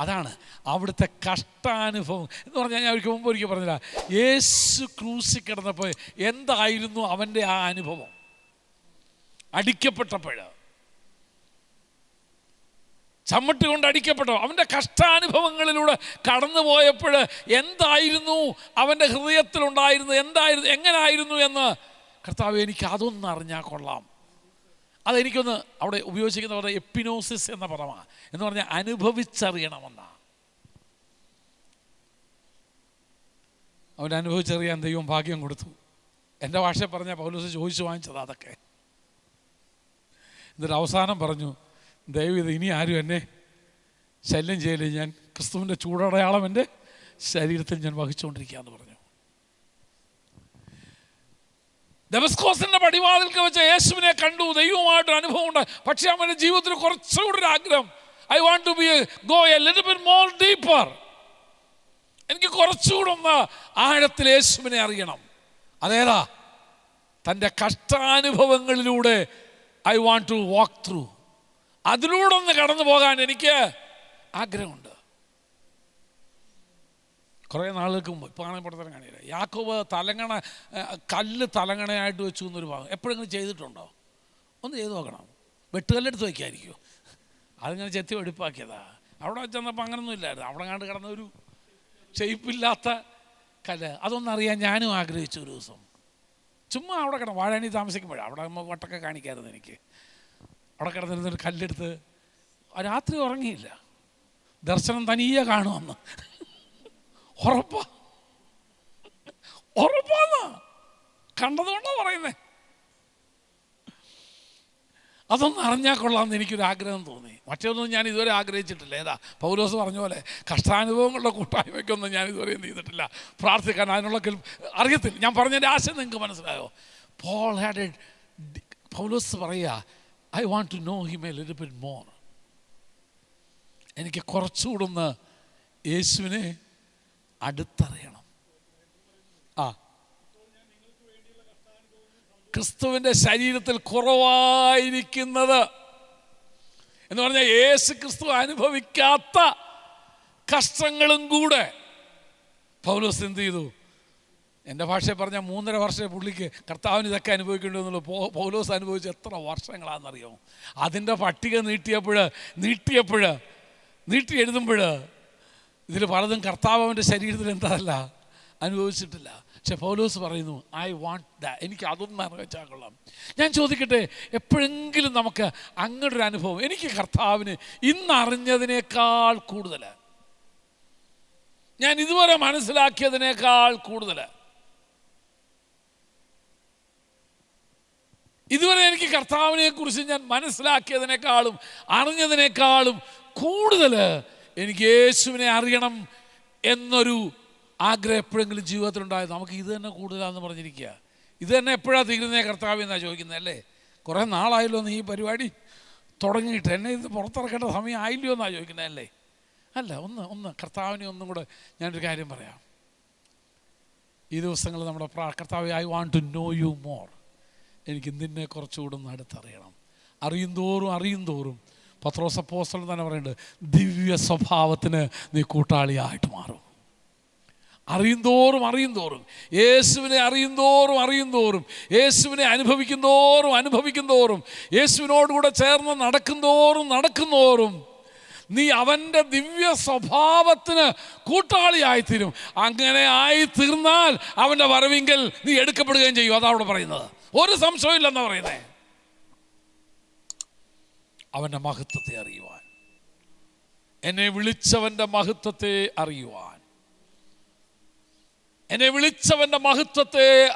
[SPEAKER 1] അതാണ് അവിടുത്തെ കഷ്ടാനുഭവം എന്ന് പറഞ്ഞാൽ, ഞാൻ ഒരിക്കൽ പറഞ്ഞില്ല, യേശു ക്രൂസിൽ കിടന്നപ്പോൾ എന്തായിരുന്നു അവൻ്റെ ആ അനുഭവം? അടിക്കപ്പെട്ടപ്പോൾ, ചമ്മട്ടി കൊണ്ട് അടിക്കപ്പെട്ടോ, അവൻ്റെ കഷ്ടാനുഭവങ്ങളിലൂടെ കടന്നു പോയപ്പോൾ എന്തായിരുന്നു അവൻ്റെ ഹൃദയത്തിലുണ്ടായിരുന്നത്, എങ്ങനായിരുന്നു എന്ന് കർത്താവ് എനിക്ക് അതൊന്ന് അറിഞ്ഞാൽ കൊള്ളാം. അതെനിക്കൊന്ന് അവിടെ ഉപയോഗിച്ചിരിക്കുന്ന പറഞ്ഞാൽ എപ്പിനോസിസ് എന്ന പദമാണ്. എന്ന് പറഞ്ഞാൽ അനുഭവിച്ചറിയണമെന്നാണ്. അവൻ അനുഭവിച്ചറിയാൻ ദൈവം ഭാഗ്യം കൊടുത്തു. എൻ്റെ ഭാഷയിൽ പറഞ്ഞാൽ പൗലോസ് ചോദിച്ചു വാങ്ങിച്ചത് അതൊക്കെ. എന്നിട്ട് അവസാനം പറഞ്ഞു, ദൈവം ഇനി ആരും എന്നെ ശല്യം ചെയ്യലേ, ഞാൻ ക്രിസ്തുവിൻ്റെ ചൂടടയാളം എൻ്റെ ശരീരത്തിൽ ഞാൻ വഹിച്ചുകൊണ്ടിരിക്കുകയെന്ന് പറഞ്ഞു. ദമസ്കോസിൻ്റെ പടിവാതിൽക്ക് വെച്ച് യേശുവിനെ കണ്ടു, ദൈവമായിട്ടൊരു അനുഭവം ഉണ്ട്. പക്ഷേ അവൻ്റെ ജീവിതത്തിൽ കുറച്ചുകൂടി ഒരു ആഗ്രഹം, I want to go a little bit more deeper. എനിക്ക് കുറച്ചുകൂടെ ഒന്ന് ആഴത്തിൽ യേശുവിനെ അറിയണം. അതേതാ? തൻ്റെ കഷ്ടാനുഭവങ്ങളിലൂടെ I want to walk through. അതിലൂടെ ഒന്ന് കടന്നു പോകാൻ എനിക്ക് ആഗ്രഹമുണ്ട്. കുറേ നാളുകൾക്ക് മുമ്പ്, ഇപ്പോൾ ആണെങ്കിൽ പുറത്തിറങ്ങാൻ കാണില്ല, യാക്കോബ് കല്ല് തലങ്ങണയായിട്ട് വെച്ചു എന്നൊരു ഭാഗം എപ്പോഴെങ്കിലും ചെയ്തിട്ടുണ്ടോ? ഒന്ന് ചെയ്ത് നോക്കണം. വെട്ടുകല്ലെടുത്ത് വയ്ക്കായിരിക്കും. അതിങ്ങനെ ചെത്തി വെടിപ്പാക്കിയതാ. അവിടെ ചെന്നപ്പോൾ അങ്ങനൊന്നും ഇല്ലായിരുന്നു. അവിടെ കണ്ട് കിടന്ന ഒരു ഷെയ്പ്പില്ലാത്ത കല്ല്. അതൊന്നറിയാൻ ഞാനും ആഗ്രഹിച്ചു ഒരു ദിവസം. ചുമ്മാ അവിടെ കിടന്നു, വാഴാനി താമസിക്കുമ്പോഴാണ് അവിടെ വട്ടൊക്കെ കാണിക്കായിരുന്നു എനിക്ക്. അവിടെ കിടന്നിരുന്നൊരു കല്ലെടുത്ത്, രാത്രി ഉറങ്ങിയില്ല, ദർശനം തനിയെ കാണുമെന്ന് ഉറപ്പാന്ന് കണ്ടതുകൊണ്ടാണ് പറയുന്നേ. അതൊന്നും അറിഞ്ഞാൽ കൊള്ളാമെന്ന് എനിക്കൊരു ആഗ്രഹം തോന്നി. മറ്റൊന്നും ഞാൻ ഇതുവരെ ആഗ്രഹിച്ചിട്ടില്ല. ഏതാ പൗലോസ് പറഞ്ഞ പോലെ കഷ്ടാനുഭവങ്ങളുടെ കൂട്ടായ്മയ്ക്കൊന്നും ഞാൻ ഇതുവരെ എന്ത് ചെയ്തിട്ടില്ല, പ്രാർത്ഥിക്കാൻ അതിനുള്ള അറിയത്തില്ല. ഞാൻ പറഞ്ഞതിൻ്റെ ആശയം നിങ്ങൾക്ക് മനസ്സിലായോ? പൗലോസ് പറയുക, I want to know him a little bit more. എനിക്ക് കുറച്ചുകൂടെ ഒന്ന് യേശുവിനെ അടുത്തറിയണം. ക്രിസ്തുവിൻ്റെ ശരീരത്തിൽ കുറവായിരിക്കുന്നത് എന്ന് പറഞ്ഞാൽ യേശു ക്രിസ്തു അനുഭവിക്കാത്ത കഷ്ടങ്ങളും കൂടെ പൗലോസ് എന്ത് ചെയ്തു? എൻ്റെ ഭാഷയിൽ പറഞ്ഞാൽ 3.5 വർഷം പുള്ളിക്ക് കർത്താവിന് ഇതൊക്കെ അനുഭവിക്കേണ്ടി വന്നുള്ളൂ. പൗലോസ് അനുഭവിച്ച എത്ര വർഷങ്ങളാണെന്നറിയാമോ? അതിൻ്റെ പട്ടിക നീട്ടി എഴുതുമ്പോൾ ഇതിൽ പലതും കർത്താവ് അവൻ്റെ ശരീരത്തിൽ എന്താല്ല അനുഭവിച്ചിട്ടില്ല. പക്ഷെ പൗലോസ് പറയുന്നു, ഐ വാണ്ട് ദാറ്റ്. എനിക്ക് അതൊന്നും അറിയിച്ചാൽ കൊള്ളാം. ഞാൻ ചോദിക്കട്ടെ, എപ്പോഴെങ്കിലും നമുക്ക് അങ്ങനൊരു അനുഭവം, എനിക്ക് കർത്താവിന് ഇന്നറിഞ്ഞതിനേക്കാൾ കൂടുതൽ, ഞാൻ ഇതുവരെ മനസ്സിലാക്കിയതിനേക്കാൾ കൂടുതൽ, ഇതുവരെ എനിക്ക് കർത്താവിനെ കുറിച്ച് ഞാൻ മനസ്സിലാക്കിയതിനേക്കാളും അറിഞ്ഞതിനേക്കാളും കൂടുതൽ എനിക്ക് യേശുവിനെ അറിയണം എന്നൊരു ആഗ്രഹം എപ്പോഴെങ്കിലും ജീവിതത്തിലുണ്ടായത്? നമുക്ക് ഇത് തന്നെ കൂടുതലാണെന്ന് പറഞ്ഞിരിക്കുക. ഇത് തന്നെ എപ്പോഴാണ് തീരുന്നേ കർത്താവ് എന്നാണ് ചോദിക്കുന്നത് അല്ലേ? കുറേ നാളായല്ലോ നീ ഈ പരിപാടി തുടങ്ങിയിട്ട്, എന്നെ ഇത് പുറത്തിറക്കേണ്ട സമയം ആയില്ലയോ എന്നാണ് ചോദിക്കുന്നത് അല്ലേ? അല്ല, ഒന്ന് കർത്താവിനെ ഒന്നും കൂടെ ഞാനൊരു കാര്യം പറയാം. ഈ ദിവസങ്ങളിൽ നമ്മുടെ കർത്താവ്, I want to know you more. എനിക്ക് നിന്നെ കുറച്ചുകൂടെ ഒന്ന് അടുത്തറിയണം. അറിയും തോറും പത്രോസ് അപ്പോസ്തലൻ തന്നെ പറയുന്നുണ്ട്, ദിവ്യ സ്വഭാവത്തിന് നീ കൂട്ടാളിയായിട്ട് മാറും. അറിയുന്തോറും യേശുവിനെ അറിയുന്തോറും യേശുവിനെ അനുഭവിക്കുന്തോറും യേശുവിനോടുകൂടെ ചേർന്ന് നടക്കുന്തോറും നീ അവൻ്റെ ദിവ്യ സ്വഭാവത്തിന് കൂട്ടാളിയായിത്തീരും. അങ്ങനെ ആയിത്തീർന്നാൽ അവൻ്റെ വരവിങ്കൽ നീ എടുക്കപ്പെടുകയും ചെയ്യും. അതാ അവിടെ പറയുന്നത്. ഒരു സംശയവും ഇല്ലെന്നാ പറയുന്നേ. അവൻ്റെ മഹത്വത്തെ അറിയുവാൻ, എന്നെ വിളിച്ചവൻ്റെ മഹത്വത്തെ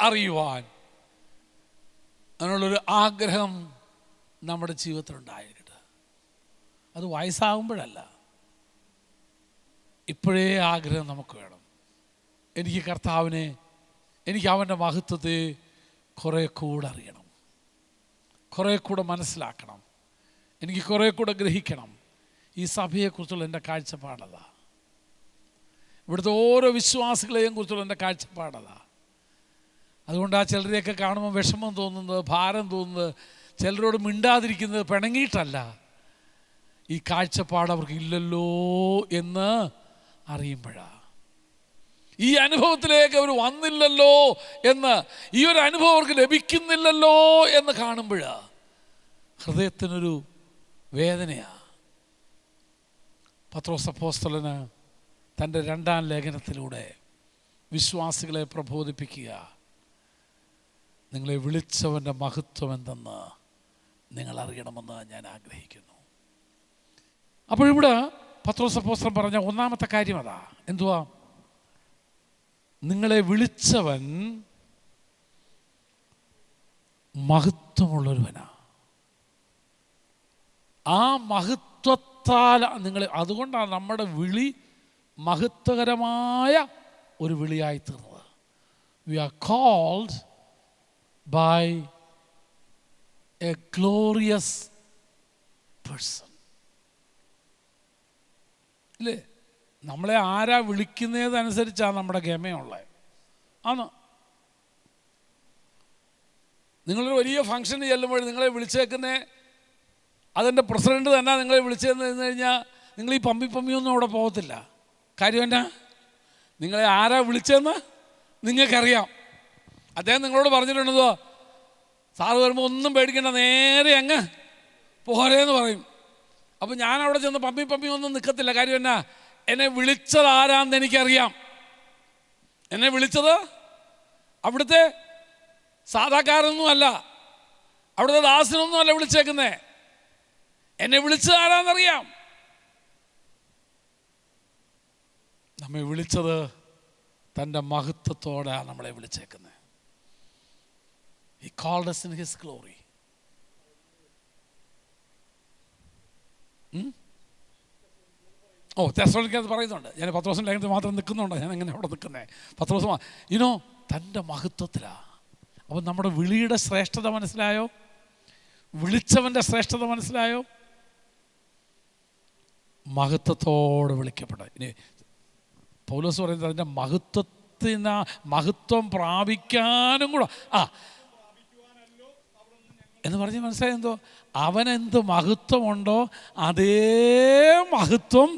[SPEAKER 1] അറിയുവാൻ, അതിനുള്ളൊരു ആഗ്രഹം നമ്മുടെ ജീവിതത്തിൽ ഉണ്ടായിരിക്കട്ടെ. അത് വയസ്സാകുമ്പോഴല്ല, ഇപ്പോഴേ ആഗ്രഹം നമുക്ക് വേണം. എനിക്ക് കർത്താവിനെ, എനിക്ക് അവൻ്റെ മഹത്വത്തെ കുറേ കൂടെ അറിയണം, കുറേ കൂടെ മനസ്സിലാക്കണം, എനിക്ക് കുറേ കൂടെ ഗ്രഹിക്കണം. ഈ സഭയെക്കുറിച്ചുള്ള എൻ്റെ കാഴ്ചപ്പാടതാ. ഇവിടുത്തെ ഓരോ വിശ്വാസികളെയും കുറിച്ചുള്ള എൻ്റെ കാഴ്ചപ്പാടതാ. അതുകൊണ്ട് ആ ചിലരെയൊക്കെ കാണുമ്പോൾ വിഷമം തോന്നുന്നത്, ഭാരം തോന്നുന്നത്, ചിലരോട് മിണ്ടാതിരിക്കുന്നത് പിണങ്ങിയിട്ടല്ല, ഈ കാഴ്ചപ്പാട് അവർക്ക് ഇല്ലല്ലോ എന്ന് അറിയുമ്പോഴാണ്. ഈ അനുഭവത്തിലേക്ക് അവർ വന്നില്ലല്ലോ എന്ന്, ഈ ഒരു അനുഭവം അവർക്ക് ലഭിക്കുന്നില്ലല്ലോ എന്ന് കാണുമ്പോഴാണ് ഹൃദയത്തിനൊരു വേദനയാണ്. പത്രോസ് അപ്പോസ്തലന് തൻ്റെ 2-ാം ലേഖനത്തിലൂടെ വിശ്വാസികളെ പ്രബോധിപ്പിക്കുക, നിങ്ങളെ വിളിച്ചവൻ്റെ മഹത്വം എന്തെന്ന് നിങ്ങൾ അറിയണമെന്ന് ഞാൻ ആഗ്രഹിക്കുന്നു. അപ്പോഴിവിടെ പത്രോസ് അപ്പോസ്തലൻ പറഞ്ഞ ഒന്നാമത്തെ കാര്യം അതാ. എന്തുവാ? നിങ്ങളെ വിളിച്ചവൻ മഹത്വമുള്ളൊരുവനാ. ആ മഹത്വത്താൽ നിങ്ങളെ, അതുകൊണ്ടാണ് നമ്മുടെ വിളി മഹത്വകരമായ ഒരു വിളിയായി തീർന്നത്. We are called by a glorious person. ഇല്ലേ? നമ്മളെ ആരാ വിളിക്കുന്നതനുസരിച്ചാണ് നമ്മുടെ ഗമയുള്ളത്. ആണ്. നിങ്ങളൊരു വലിയ ഫംഗ്ഷന് ചെല്ലുമ്പോൾ നിങ്ങളെ വിളിച്ചേക്കുന്നേ അതെൻ്റെ പ്രസിഡൻറ്റ് തന്നെ നിങ്ങളെ വിളിച്ചതെന്ന് പറഞ്ഞു കഴിഞ്ഞാൽ നിങ്ങൾ ഈ പമ്മിയൊന്നും അവിടെ പോകത്തില്ല. കാര്യം എന്നാ? നിങ്ങളെ ആരാ വിളിച്ചതെന്ന് നിങ്ങൾക്കറിയാം. അദ്ദേഹം നിങ്ങളോട് പറഞ്ഞിട്ടുണ്ടോ, സാറ് വരുമ്പോൾ ഒന്നും പേടിക്കേണ്ട, നേരെ അങ്ങ് പോരേന്ന് പറയും. അപ്പം ഞാൻ അവിടെ ചെന്ന് പമ്മി ഒന്നും നിൽക്കത്തില്ല. കാര്യം എന്നാ? എന്നെ വിളിച്ചത് ആരാന്ന് എനിക്കറിയാം. എന്നെ വിളിച്ചത് അവിടുത്തെ സാധാക്കാരൊന്നും അല്ല, അവിടുത്തെ ദാസനൊന്നും അല്ല വിളിച്ചേക്കുന്നേ. എന്നെ വിളിച്ചത് ആരാന്നറിയാം. നമ്മെ വിളിച്ചത് തൻ്റെ മഹത്വത്തോടെയാണ് നമ്മളെ വിളിച്ചേക്കുന്നത്. He called us in his glory. തെസ്സലോനിക്കകത്ത് പറയുന്നുണ്ട്. ഞാൻ പത്രോസിൻ്റെ ലേഖനത്തിൽ മാത്രം നിൽക്കുന്നുണ്ട്. ഞാൻ എങ്ങനെ അവിടെ നിൽക്കുന്നത്? പത്രോസ് തൻ്റെ മഹത്വത്തിലാണ്. അപ്പം നമ്മുടെ വിളിയുടെ ശ്രേഷ്ഠത മനസ്സിലായോ? വിളിച്ചവൻ്റെ ശ്രേഷ്ഠത മനസ്സിലായോ? മഹത്വത്തോടെ വിളിക്കപ്പെട്ട. ഇനി പൗലോസ് പറയുന്നത് അതിൻ്റെ മഹത്വം പ്രാപിക്കാനും കൂടെ എന്ന് പറഞ്ഞ് മനസ്സിലായി. എന്തോ അവനെന്ത് മഹത്വമുണ്ടോ അതേ മഹത്വം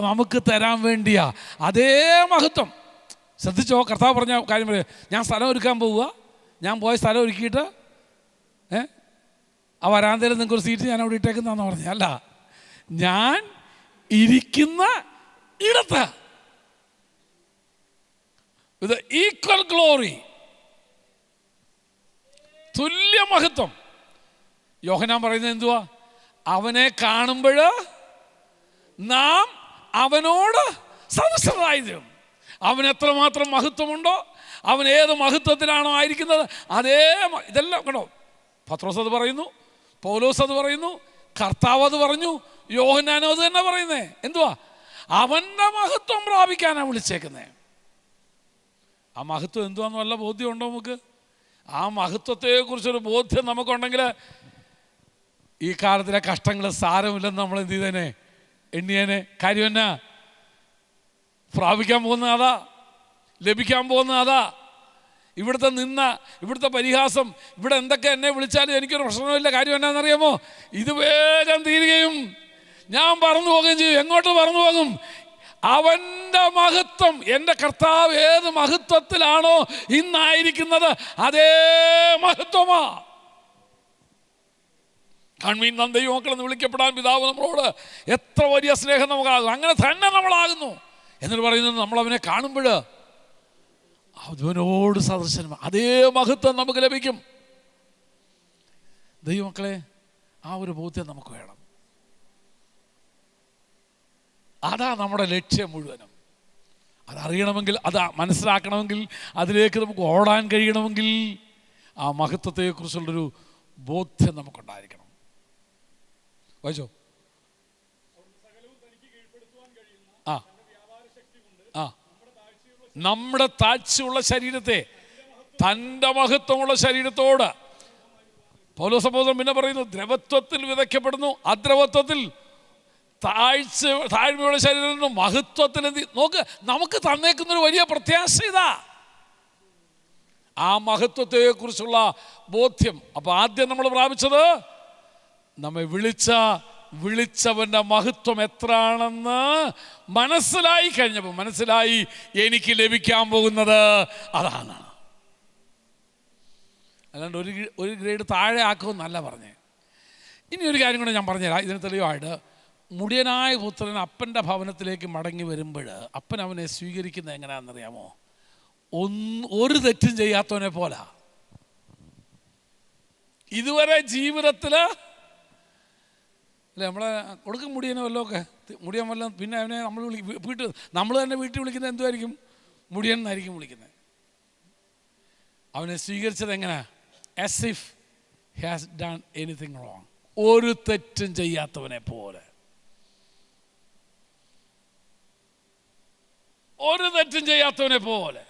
[SPEAKER 1] നമുക്ക് തരാൻ വേണ്ടിയാ. അതേ മഹത്വം. ശ്രദ്ധിച്ചോ, കർത്താവ് പറഞ്ഞ കാര്യം പറയാം. ഞാൻ സ്ഥലം ഒരുക്കാൻ പോവുക, ഞാൻ പോയ സ്ഥലം ഒരുക്കിയിട്ട് ആ വരാന്തയിൽ നിങ്ങൾക്കൊരു സീറ്റ് ഞാൻ അവിടെ ഇട്ടേക്കുന്നതാണെന്ന് പറഞ്ഞു. അല്ല, ഞാൻ ഇരിക്കുന്ന ഇടത്ത് വിത്ത് ഈക്വൽ ഗ്ലോറി, തുല്യ മഹത്വം. യോഹന്നാൻ പറയുന്നത് എന്തുവാ? അവനെ കാണുമ്പോൾ നാം അവനോട് സദൃശരായിത്തീരും. അവൻ എത്രമാത്രം മഹത്വമുണ്ടോ, അവൻ ഏത് മഹത്വത്തിലാണോ ആയിരിക്കുന്നത് അതേ. ഇതെല്ലാം കേട്ടോ, പത്രോസ് അത് പറയുന്നു, പൗലോസ് അത് പറയുന്നു, കർത്താവ് അത് പറഞ്ഞു, യോഹന്നാനും അത് തന്നെ പറയുന്നേ. എന്തുവാ? അവൻ്റെ മഹത്വം പ്രാപിക്കാനാണ് വിളിച്ചേക്കുന്നത്. ആ മഹത്വം എന്തുവാന്ന് വല്ല ബോധ്യമുണ്ടോ നമുക്ക്? ആ മഹത്വത്തെക്കുറിച്ചൊരു ബോധ്യം നമുക്കുണ്ടെങ്കിൽ ഈ കാലത്തിലെ കഷ്ടങ്ങൾ സാരമില്ലെന്ന് നമ്മൾ എന്ത് ചെയ്തേനെ? എണ്ണിയേനെ. കാര്യം എന്നാ? പ്രാപിക്കാൻ പോകുന്ന അതാ, ലഭിക്കാൻ പോകുന്ന അതാ. ഇവിടുത്തെ പരിഹാസം, ഇവിടെ എന്തൊക്കെ എന്നെ വിളിച്ചാലും എനിക്കൊരു പ്രശ്നമില്ല. കാര്യം എന്നാണെന്നറിയാമോ? ഇത് വേഗം തീരുകയും ഞാൻ പറന്നു പോകുകയും ചെയ്യും. എങ്ങോട്ട് പറന്നു പോകും? അവൻ്റെ മഹത്വം, എൻ്റെ കർത്താവ് ഏത് മഹത്വത്തിലാണോ ഇന്നായിരിക്കുന്നത് അതേ മഹത്വമാ. കൺവീൻ ദൈവമക്കളെന്ന് വിളിക്കപ്പെടാൻ പിതാവ് നമ്മളോട് എത്ര വലിയ സ്നേഹം നമുക്കാകും. അങ്ങനെ തന്നെ നമ്മളാകുന്നു എന്നിട്ട് പറയുന്നത് നമ്മളവനെ കാണുമ്പോൾ അവനോട് സദൃശനം, അതേ മഹത്വം നമുക്ക് ലഭിക്കും. ദൈവമക്കളെ, ആ ഒരു ബോധ്യം നമുക്ക് വേണം. അതാ നമ്മുടെ ലക്ഷ്യം മുഴുവനും. അതറിയണമെങ്കിൽ, അത് മനസ്സിലാക്കണമെങ്കിൽ, അതിലേക്ക് നമുക്ക് ഓടാൻ കഴിയണമെങ്കിൽ ആ മഹത്വത്തെക്കുറിച്ചുള്ളൊരു ബോധ്യം നമുക്കുണ്ടായിരിക്കണം. വായിച്ചോ. ആ ആ നമ്മുടെ താഴ്ചയുള്ള ശരീരത്തെ തൻ്റെ മഹത്വമുള്ള ശരീരത്തോട് പൗലോസ് അപ്പോസ്തലൻ പിന്നെ പറയുന്നു, ദ്രവത്വത്തിൽ വിതയ്ക്കപ്പെടുന്നു, അദ്രവത്വത്തിൽ താഴ്മയുള്ള ശരീരം മഹത്വത്തിൽ. നോക്ക്, നമുക്ക് തന്നേക്കുന്നൊരു വലിയ പ്രത്യാശ ഇതാ, ആ മഹത്വത്തെക്കുറിച്ചുള്ള ബോധ്യം. അപ്പോൾ ആദ്യം നമ്മൾ പ്രാപിച്ചത് നമ്മെ വിളിച്ചവൻ്റെ മഹത്വം എത്രയാണെന്ന് മനസ്സിലായി കഴിഞ്ഞപ്പോൾ മനസ്സിലായി എനിക്ക് ലഭിക്കാൻ പോകുന്നത് അതാണ്. അല്ലാണ്ട് ഒരു ഗ്രേഡ് താഴെ ആക്കുമെന്നല്ല പറഞ്ഞേ. ഇനി ഒരു കാര്യം കൂടെ ഞാൻ പറഞ്ഞുതരാം ഇതിന് തെളിവായിട്ട്. മുടിയനായ പുത്രൻ അപ്പൻ്റെ ഭവനത്തിലേക്ക് മടങ്ങി വരുമ്പോൾ അപ്പൻ അവനെ സ്വീകരിക്കുന്നത് എങ്ങനെയാണെന്നറിയാമോ? ഒരു തെറ്റും ചെയ്യാത്തവനെ പോലെ. ഇതുവരെ ജീവിതത്തിൽ അല്ലേ നമ്മളെ കൊടുക്കും മുടിയനെ വല്ലതൊക്കെ, മുടിയൻ വല്ലതും, പിന്നെ അവനെ നമ്മൾ തന്നെ വീട്ടിൽ വിളിക്കുന്നത് എന്തുമായിരിക്കും? മുടിയൻ എന്നായിരിക്കും വിളിക്കുന്നത്. അവനെ സ്വീകരിച്ചത് എങ്ങനെ? as if he has done anything wrong. ഒരു തെറ്റും ചെയ്യാത്തവനെ പോലെ, ഒരു തെറ്റും ചെയ്യാത്തവനെ പോലെ.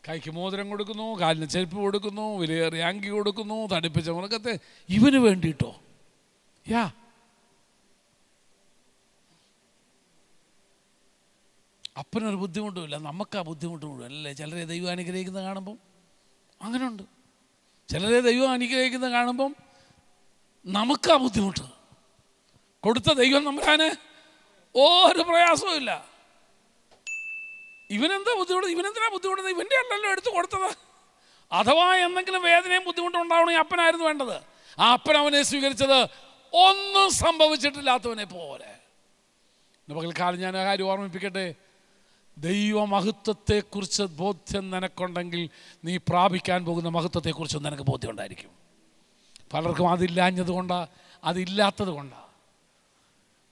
[SPEAKER 1] കൈക്ക് മോതിരം കൊടുക്കുന്നു, കാലിന് ചെരുപ്പ് കൊടുക്കുന്നു, വിലയേറിയ അങ്കി കൊടുക്കുന്നു, തടിപ്പിച്ച മുറക്കത്തെ ഇവന് വേണ്ടിയിട്ടോ? യാ, അപ്പനൊരു ബുദ്ധിമുട്ടുമില്ല, നമുക്കാ ബുദ്ധിമുട്ട് മുഴുവൻ അല്ലേ? ചിലരെ ദൈവം അനുഗ്രഹിക്കുന്നത് കാണുമ്പം അങ്ങനെയുണ്ട്, ചിലരെ ദൈവം അനുഗ്രഹിക്കുന്നത് കാണുമ്പം നമുക്കാ ബുദ്ധിമുട്ട്. കൊടുത്ത ദൈവം നമ്പരാന് ഒരു പ്രയാസവും ഇല്ല. ഇവനെന്താ ബുദ്ധിമുട്ട്? ഇവനെന്തിനാ ബുദ്ധിമുട്ടുന്നത്? ഇവൻ്റെ അല്ലല്ലോ എടുത്ത് കൊടുത്തത്. അഥവാ എന്തെങ്കിലും വേദനയും ബുദ്ധിമുട്ടും ഉണ്ടാവണമെങ്കിൽ അപ്പനായിരുന്നു വേണ്ടത്. ആ അപ്പൻ അവനെ സ്വീകരിച്ചത് ഒന്നും സംഭവിച്ചിട്ടില്ലാത്തവനെ പോലെ. പകൽക്കാലം ഞാൻ ആ കാര്യം ഓർമ്മിപ്പിക്കട്ടെ. ദൈവമഹത്വത്തെക്കുറിച്ച് ബോധ്യം നിനക്കുണ്ടെങ്കിൽ നീ പ്രാപിക്കാൻ പോകുന്ന മഹത്വത്തെക്കുറിച്ച് നിനക്ക് ബോധ്യം ഉണ്ടായിരിക്കും. പലർക്കും അതില്ലാഞ്ഞത് കൊണ്ടാണ്, അതില്ലാത്തത് കൊണ്ടാണ്.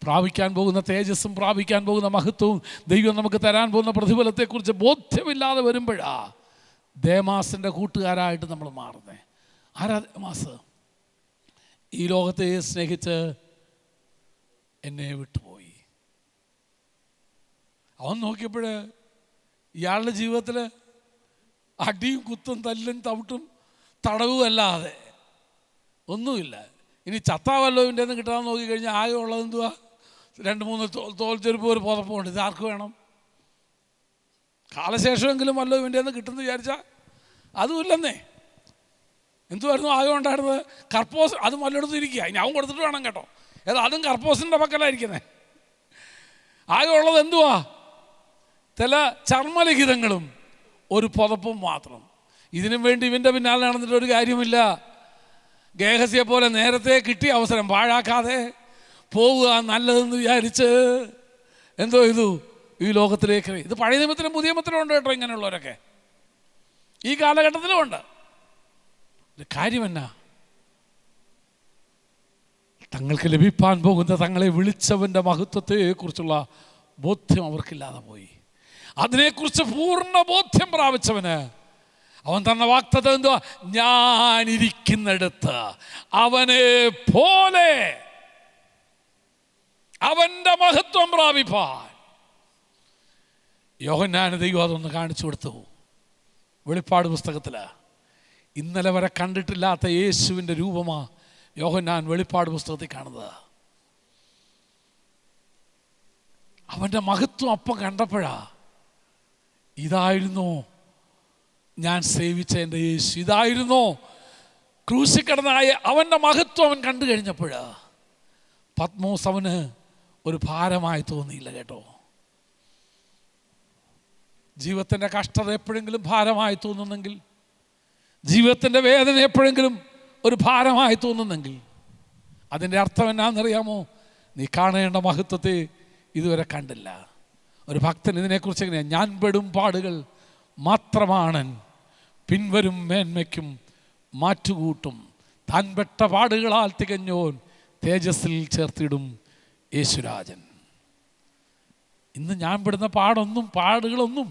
[SPEAKER 1] പ്രാപിക്കാൻ പോകുന്ന തേജസ്സും പ്രാപിക്കാൻ പോകുന്ന മഹത്വവും ദൈവം നമുക്ക് തരാൻ പോകുന്ന പ്രതിഫലത്തെക്കുറിച്ച് ബോധ്യമില്ലാതെ വരുമ്പോഴാണ് ദേമാസിൻ്റെ കൂട്ടുകാരായിട്ട് നമ്മൾ മാറുന്നത്. ആരാ ദേമാസ്? ഈ ലോകത്തെ സ്നേഹിച്ച് എന്നെ വിട്ടുപോയി. അവൻ നോക്കിയപ്പോൾ ഇയാളുടെ ജീവിതത്തിൽ അടിയും കുത്തും തല്ലും തവിട്ടും തടവും അല്ലാതെ ഒന്നുമില്ല. ഇനി ചത്താവല്ലോ ഇവൻ്റെ നിന്ന് കിട്ടാൻ നോക്കിക്കഴിഞ്ഞാൽ ആകെ ഉള്ളത് എന്തുവാ? 2-3 തോൽച്ചെരുപ്പ്, ഒരു പുതപ്പുണ്ട്. ഇത് ആർക്ക് വേണം? കാലശേഷമെങ്കിലും വല്ലോ ഇവൻ്റെ നിന്ന് കിട്ടുമെന്ന് വിചാരിച്ചാൽ അതുമില്ലെന്നേ. എന്തുവായിരുന്നു ആകെ ഉണ്ടായിരുന്നത്? കർപ്പോസ്. അതും വല്ലയിടത്തും ഇരിക്കുക. ഇനി അവൻ കൊടുത്തിട്ട് വേണം കേട്ടോ. അതും കർപ്പോസിൻ്റെ പക്കലായിരിക്കുന്നത്. ആകെ ഉള്ളത് എന്തുവാ? ചില ചർമ്മലിഖിതങ്ങളും ഒരു പുതപ്പും മാത്രം. ഇതിനും വേണ്ടി ഇവൻ്റെ പിന്നാലെ നടന്നിട്ടൊരു കാര്യമില്ല. ഗേഹസിയെ പോലെ നേരത്തെ കിട്ടിയ അവസരം പാഴാക്കാതെ പോവുക നല്ലതെന്ന് വിചാരിച്ച് എന്തോ ഈ ലോകത്തിലേക്ക്. ഇത് പഴയ നിയമത്തിലും പുതിയ നിയമത്തിലും ഉണ്ട് കേട്ടോ, ഇങ്ങനെയുള്ളവരൊക്കെ ഈ കാലഘട്ടത്തിലും ഉണ്ട്. കാര്യമെന്നാ? തങ്ങൾക്ക് ലഭിപ്പാൻ പോകുന്ന തങ്ങളെ വിളിച്ചവൻ്റെ മഹത്വത്തെക്കുറിച്ചുള്ള ബോധ്യം അവർക്കില്ലാതെ പോയി. അതിനെക്കുറിച്ച് പൂർണ്ണ ബോധ്യം പ്രാപിച്ചവന് അവൻ തന്ന വാഗ്ദത്തം എന്തുവാ? ഞാനിരിക്കുന്നിടത്ത് അവനെ പോലെ അവൻ്റെ മഹത്വം പ്രാപിപ്പാൻ. യോഹന്നാന് ദൈവം അതൊന്ന് കാണിച്ചു കൊടുത്തു. വെളിപ്പാട് പുസ്തകത്തിൽ ഇന്നലെ വരെ കണ്ടിട്ടില്ലാത്ത യേശുവിൻ്റെ രൂപമാ യോഹന്നാൻ വെളിപ്പാട് പുസ്തകത്തിൽ കാണുന്നത്. അവൻ്റെ മഹത്വം അപ്പം കണ്ടപ്പോഴാ ഇതായിരുന്നു ഞാൻ സേവിച്ച എൻ്റെ യേശു, ഇതായിരുന്നു ക്രൂശിൽ കിടന്നായ അവൻ്റെ മഹത്വം അവൻ കണ്ടു കഴിഞ്ഞപ്പോഴാ പത്മോസ് അവന് ഒരു ഭാരമായി തോന്നിയില്ല കേട്ടോ. ജീവിതത്തിൻ്റെ കഷ്ടത എപ്പോഴെങ്കിലും ഭാരമായി തോന്നുന്നെങ്കിൽ, ജീവിതത്തിൻ്റെ വേദന എപ്പോഴെങ്കിലും ഒരു ഭാരമായി തോന്നുന്നെങ്കിൽ അതിൻ്റെ അർത്ഥം എന്നാണെന്നറിയാമോ? നീ കാണേണ്ട മഹത്വത്തെ ഇതുവരെ കണ്ടില്ല. ഒരു ഭക്തൻ ഇതിനെക്കുറിച്ച് എങ്ങനെയാണ്? ഞാൻ പെടും പാടുകൾ മാത്രമാണ് പിൻവരും മേന്മയ്ക്കും മാറ്റുകൂട്ടും, താൻ പെട്ട പാടുകളാൽ തികഞ്ഞോൻ തേജസ്സിൽ ചേർത്തിടും യേശുരാജൻ. ഇന്ന് ഞാൻ പെടുന്ന പാടുകളൊന്നും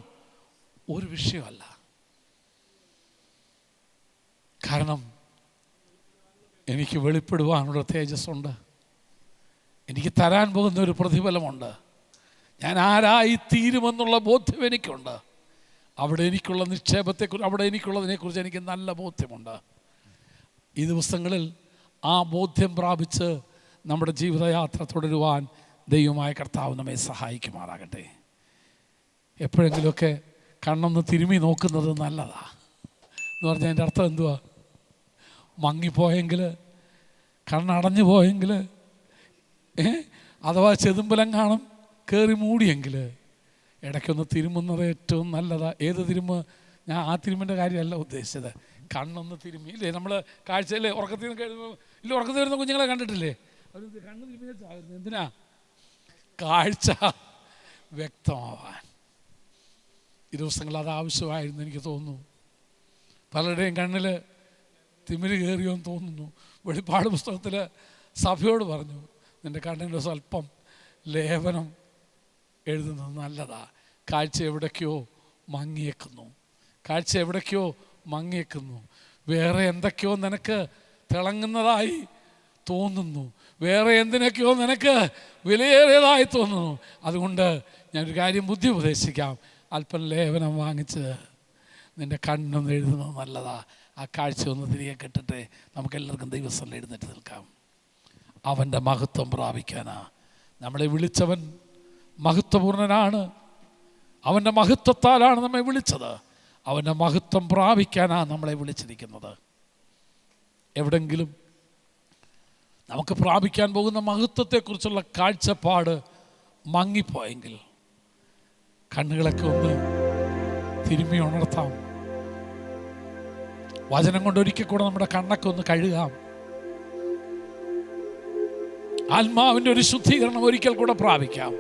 [SPEAKER 1] ഒരു വിഷയമല്ല. കാരണം എനിക്ക് വെളിപ്പെടുവാനുള്ള തേജസ്സുണ്ട്, എനിക്ക് തരാൻ പോകുന്ന ഒരു പ്രതിഫലമുണ്ട്, ഞാൻ ആരായി തീരുമെന്നുള്ള ബോധ്യം എനിക്കുണ്ട്. അവിടെ എനിക്കുള്ള നിക്ഷേപത്തെക്കുറിച്ച്, അവിടെ എനിക്കുള്ളതിനെക്കുറിച്ച് എനിക്ക് നല്ല ബോധ്യമുണ്ട്. ഈ ദിവസങ്ങളിൽ ആ ബോധ്യം പ്രാപിച്ച് നമ്മുടെ ജീവിതയാത്ര തുടരുവാൻ ദൈവമായ കർത്താവ് നമ്മെ സഹായിക്കുമാറാകട്ടെ. എപ്പോഴെങ്കിലുമൊക്കെ കണ്ണൊന്ന് തിരുമ്മി നോക്കുന്നത് നല്ലതാണ് എന്ന് പറഞ്ഞാൽ അതിൻ്റെ അർത്ഥം എന്തുവാ? മങ്ങിപ്പോയെങ്കിൽ, കണ്ണടഞ്ഞു പോയെങ്കിൽ, അഥവാ ചെതുമ്പലങ്ങാണം കയറി മൂടിയെങ്കിൽ ഇടയ്ക്കൊന്ന് തിരുമുന്നത് ഏറ്റവും നല്ലതാണ്. ഏത് തിരുമ്പ്? ഞാൻ ആ തിരുമ്മിൻ്റെ കാര്യമല്ല ഉദ്ദേശിച്ചത്. കണ്ണൊന്ന് തിരുമ്മി ഇല്ലേ, നമ്മൾ കാഴ്ചയില്ലേ, ഉറക്കത്തിൽ നിന്ന് കഴിയുമ്പോൾ ഇല്ല, ഉറക്കത്തിൽ വരുന്ന കുഞ്ഞുങ്ങളെ കണ്ടിട്ടില്ലേ? അവർ കണ്ണ് തിരുമ്മിയാകുന്നു. എന്തിനാ? കാഴ്ച വ്യക്തമാവാൻ. ഈ ദിവസങ്ങളിൽ അത് ആവശ്യമായിരുന്നു എനിക്ക് തോന്നുന്നു. പലരുടെയും കണ്ണിൽ തിമിര് കയറിയോന്ന് തോന്നുന്നു. വെളിപ്പാട് പുസ്തകത്തിൽ സഭയോട് പറഞ്ഞു, നിൻ്റെ കണ്ണിൻ്റെ സ്വല്പം ലേപനം എഴുതുന്നത് നല്ലതാണ്. കാഴ്ച എവിടേക്കോ മങ്ങിയേക്കുന്നു. വേറെ എന്തൊക്കെയോ നിനക്ക് തിളങ്ങുന്നതായി തോന്നുന്നു, വേറെ എന്തിനൊക്കെയോ നിനക്ക് വിലയേറിയതായി തോന്നുന്നു. അതുകൊണ്ട് ഞാനൊരു കാര്യം ബുദ്ധി ഉപദേശിക്കാം. അല്പം ലേപനം വാങ്ങിച്ച് നിൻ്റെ കണ്ണൊന്ന് എഴുതുന്നത് നല്ലതാണ്. ആ കാഴ്ച ഒന്ന് തിരികെ കെട്ടിട്ട് നമുക്കെല്ലാവർക്കും ദൈവസ്ഥലം എഴുന്നേറ്റ് നിൽക്കാം. അവൻ്റെ മഹത്വം പ്രാപിക്കാനാ നമ്മളെ വിളിച്ചവൻ. മഹത്വപൂർണനാണ്. അവൻ്റെ മഹത്വത്താലാണ് നമ്മെ വിളിച്ചത്. അവൻ്റെ മഹത്വം പ്രാപിക്കാനാണ് നമ്മളെ വിളിച്ചിരിക്കുന്നത്. എവിടെങ്കിലും നമുക്ക് പ്രാപിക്കാൻ പോകുന്ന മഹത്വത്തെക്കുറിച്ചുള്ള കാഴ്ചപ്പാട് മങ്ങിപ്പോയെങ്കിൽ കണ്ണുകളൊക്കെ ഒന്ന് തിരുമ്മി ഉണർത്താം. വചനം കൊണ്ട് ഒരിക്കൽ കൂടെ നമ്മുടെ കണ്ണൊക്കെ ഒന്ന് കഴുകാം. ആത്മാവിൻ്റെ ഒരു ശുദ്ധീകരണം ഒരിക്കൽ കൂടെ പ്രാപിക്കാം.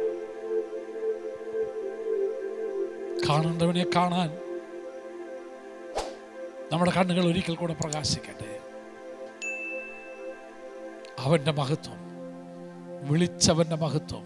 [SPEAKER 1] കാണേണ്ടവനെ കാണാൻ നമ്മുടെ കണ്ണുകൾ ഒരിക്കൽ കൂടെ പ്രകാശിക്കട്ടെ. അവൻ്റെ മഹത്വം, വിളിച്ചവൻ്റെ മഹത്വം